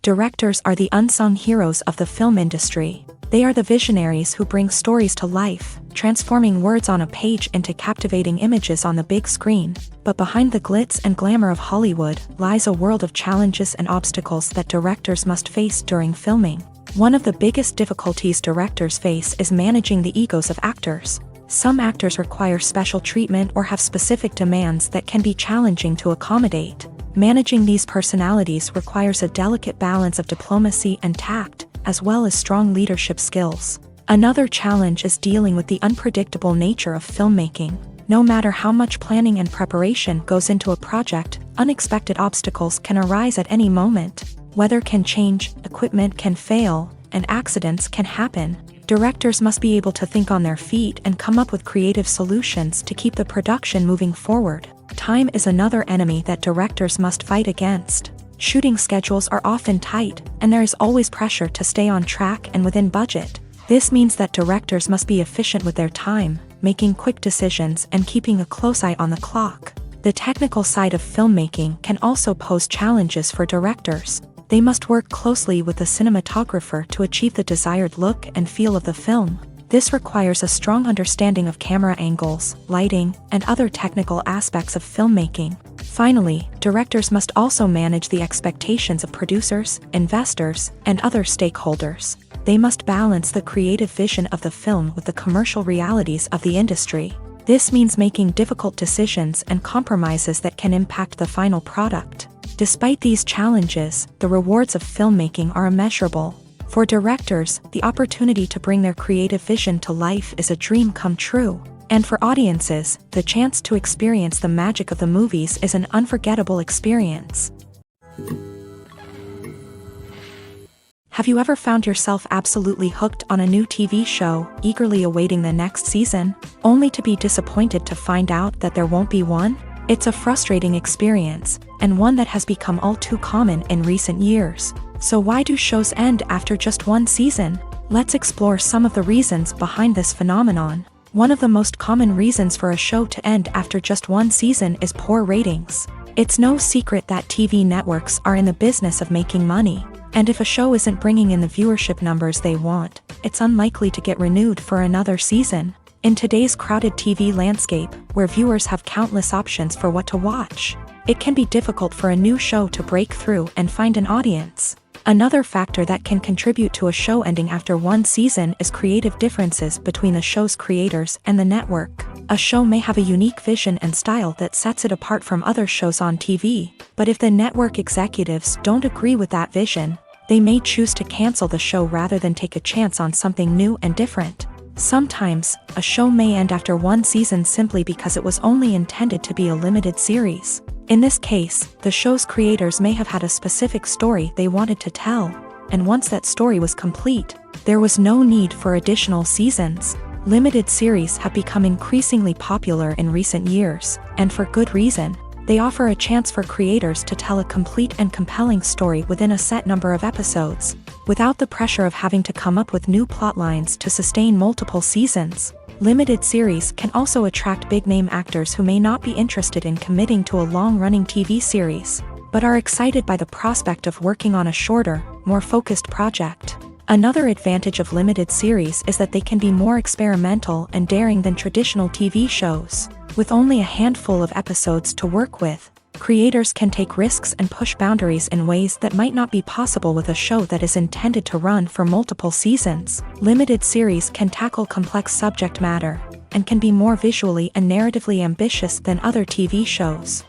A: Directors are the unsung heroes of the film industry. They are the visionaries who bring stories to life, transforming words on a page into captivating images on the big screen. But behind the glitz and glamour of Hollywood lies a world of challenges and obstacles that directors must face during filming. One of the biggest difficulties directors face is managing the egos of actors. Some actors require special treatment or have specific demands that can be challenging to accommodate. Managing these personalities requires a delicate balance of diplomacy and tact, as well as strong leadership skills. Another challenge is dealing with the unpredictable nature of filmmaking. No matter how much planning and preparation goes into a project, unexpected obstacles can arise at any moment. Weather can change, equipment can fail, and accidents can happen. Directors must be able to think on their feet and come up with creative solutions to keep the production moving forward. Time is another enemy that directors must fight against. Shooting schedules are often tight, and there is always pressure to stay on track and within budget. This means that directors must be efficient with their time, making quick decisions and keeping a close eye on the clock. The technical side of filmmaking can also pose challenges for directors. They must work closely with the cinematographer to achieve the desired look and feel of the film. This requires a strong understanding of camera angles, lighting, and other technical aspects of filmmaking. Finally, directors must also manage the expectations of producers, investors, and other stakeholders. They must balance the creative vision of the film with the commercial realities of the industry. This means making difficult decisions and compromises that can impact the final product. Despite these challenges, the rewards of filmmaking are immeasurable. For directors, the opportunity to bring their creative vision to life is a dream come true. And for audiences, the chance to experience the magic of the movies is an unforgettable experience. Have you ever found yourself absolutely hooked on a new TV show, eagerly awaiting the next season, only to be disappointed to find out that there won't be one? It's a frustrating experience, and one that has become all too common in recent years. So why do shows end after just one season? Let's explore some of the reasons behind this phenomenon. One of the most common reasons for a show to end after just one season is poor ratings. It's no secret that TV networks are in the business of making money, and if a show isn't bringing in the viewership numbers they want, it's unlikely to get renewed for another season. In today's crowded TV landscape, where viewers have countless options for what to watch, it can be difficult for a new show to break through and find an audience. Another factor that can contribute to a show ending after one season is creative differences between the show's creators and the network. A show may have a unique vision and style that sets it apart from other shows on TV, but if the network executives don't agree with that vision, they may choose to cancel the show rather than take a chance on something new and different. Sometimes, a show may end after one season simply because it was only intended to be a limited series. In this case, the show's creators may have had a specific story they wanted to tell, and once that story was complete, there was no need for additional seasons. Limited series have become increasingly popular in recent years, and for good reason. They offer a chance for creators to tell a complete and compelling story within a set number of episodes, without the pressure of having to come up with new plotlines to sustain multiple seasons. Limited series can also attract big-name actors who may not be interested in committing to a long-running TV series, but are excited by the prospect of working on a shorter, more focused project. Another advantage of limited series is that they can be more experimental and daring than traditional TV shows. With only a handful of episodes to work with, creators can take risks and push boundaries in ways that might not be possible with a show that is intended to run for multiple seasons. Limited series can tackle complex subject matter, and can be more visually and narratively ambitious than other TV shows.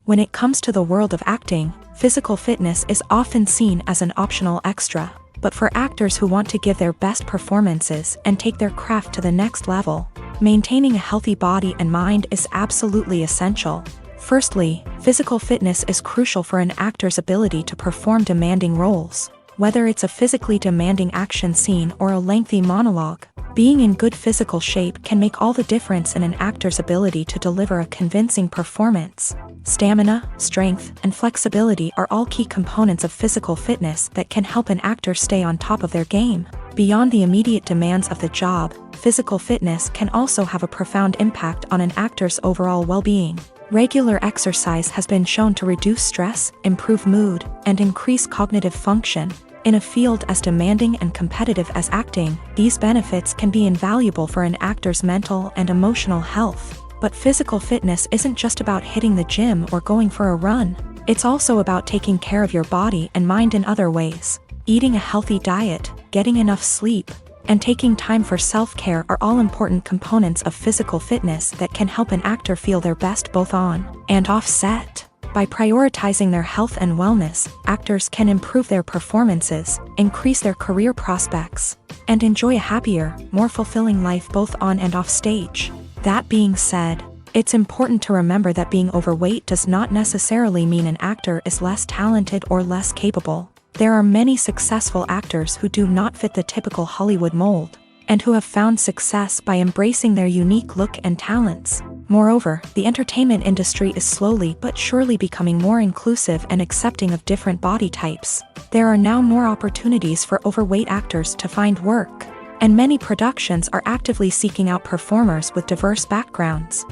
A: When it comes to the world of acting, physical fitness is often seen as an optional extra. But for actors who want to give their best performances and take their craft to the next level, maintaining a healthy body and mind is absolutely essential. Firstly, physical fitness is crucial for an actor's ability to perform demanding roles. Whether it's a physically demanding action scene or a lengthy monologue, Being in good physical shape can make all the difference in an actor's ability to deliver a convincing performance. Stamina, strength, and flexibility are all key components of physical fitness that can help an actor stay on top of their game. Beyond the immediate demands of the job, physical fitness can also have a profound impact on an actor's overall well-being. Regular exercise has been shown to reduce stress, improve mood, and increase cognitive function. In a field as demanding and competitive as acting, these benefits can be invaluable for an actor's mental and emotional health. But physical fitness isn't just about hitting the gym or going for a run. It's also about taking care of your body and mind in other ways. Eating a healthy diet, getting enough sleep, and taking time for self-care are all important components of physical fitness that can help an actor feel their best both on and off set. By prioritizing their health and wellness, actors can improve their performances, increase their career prospects, and enjoy a happier, more fulfilling life both on and off stage. That being said, it's important to remember that being overweight does not necessarily mean an actor is less talented or less capable. There are many successful actors who do not fit the typical Hollywood mold, and who have found success by embracing their unique look and talents. Moreover, the entertainment industry is slowly but surely becoming more inclusive and accepting of different body types. There are now more opportunities for overweight actors to find work, and many productions are actively seeking out performers with diverse backgrounds.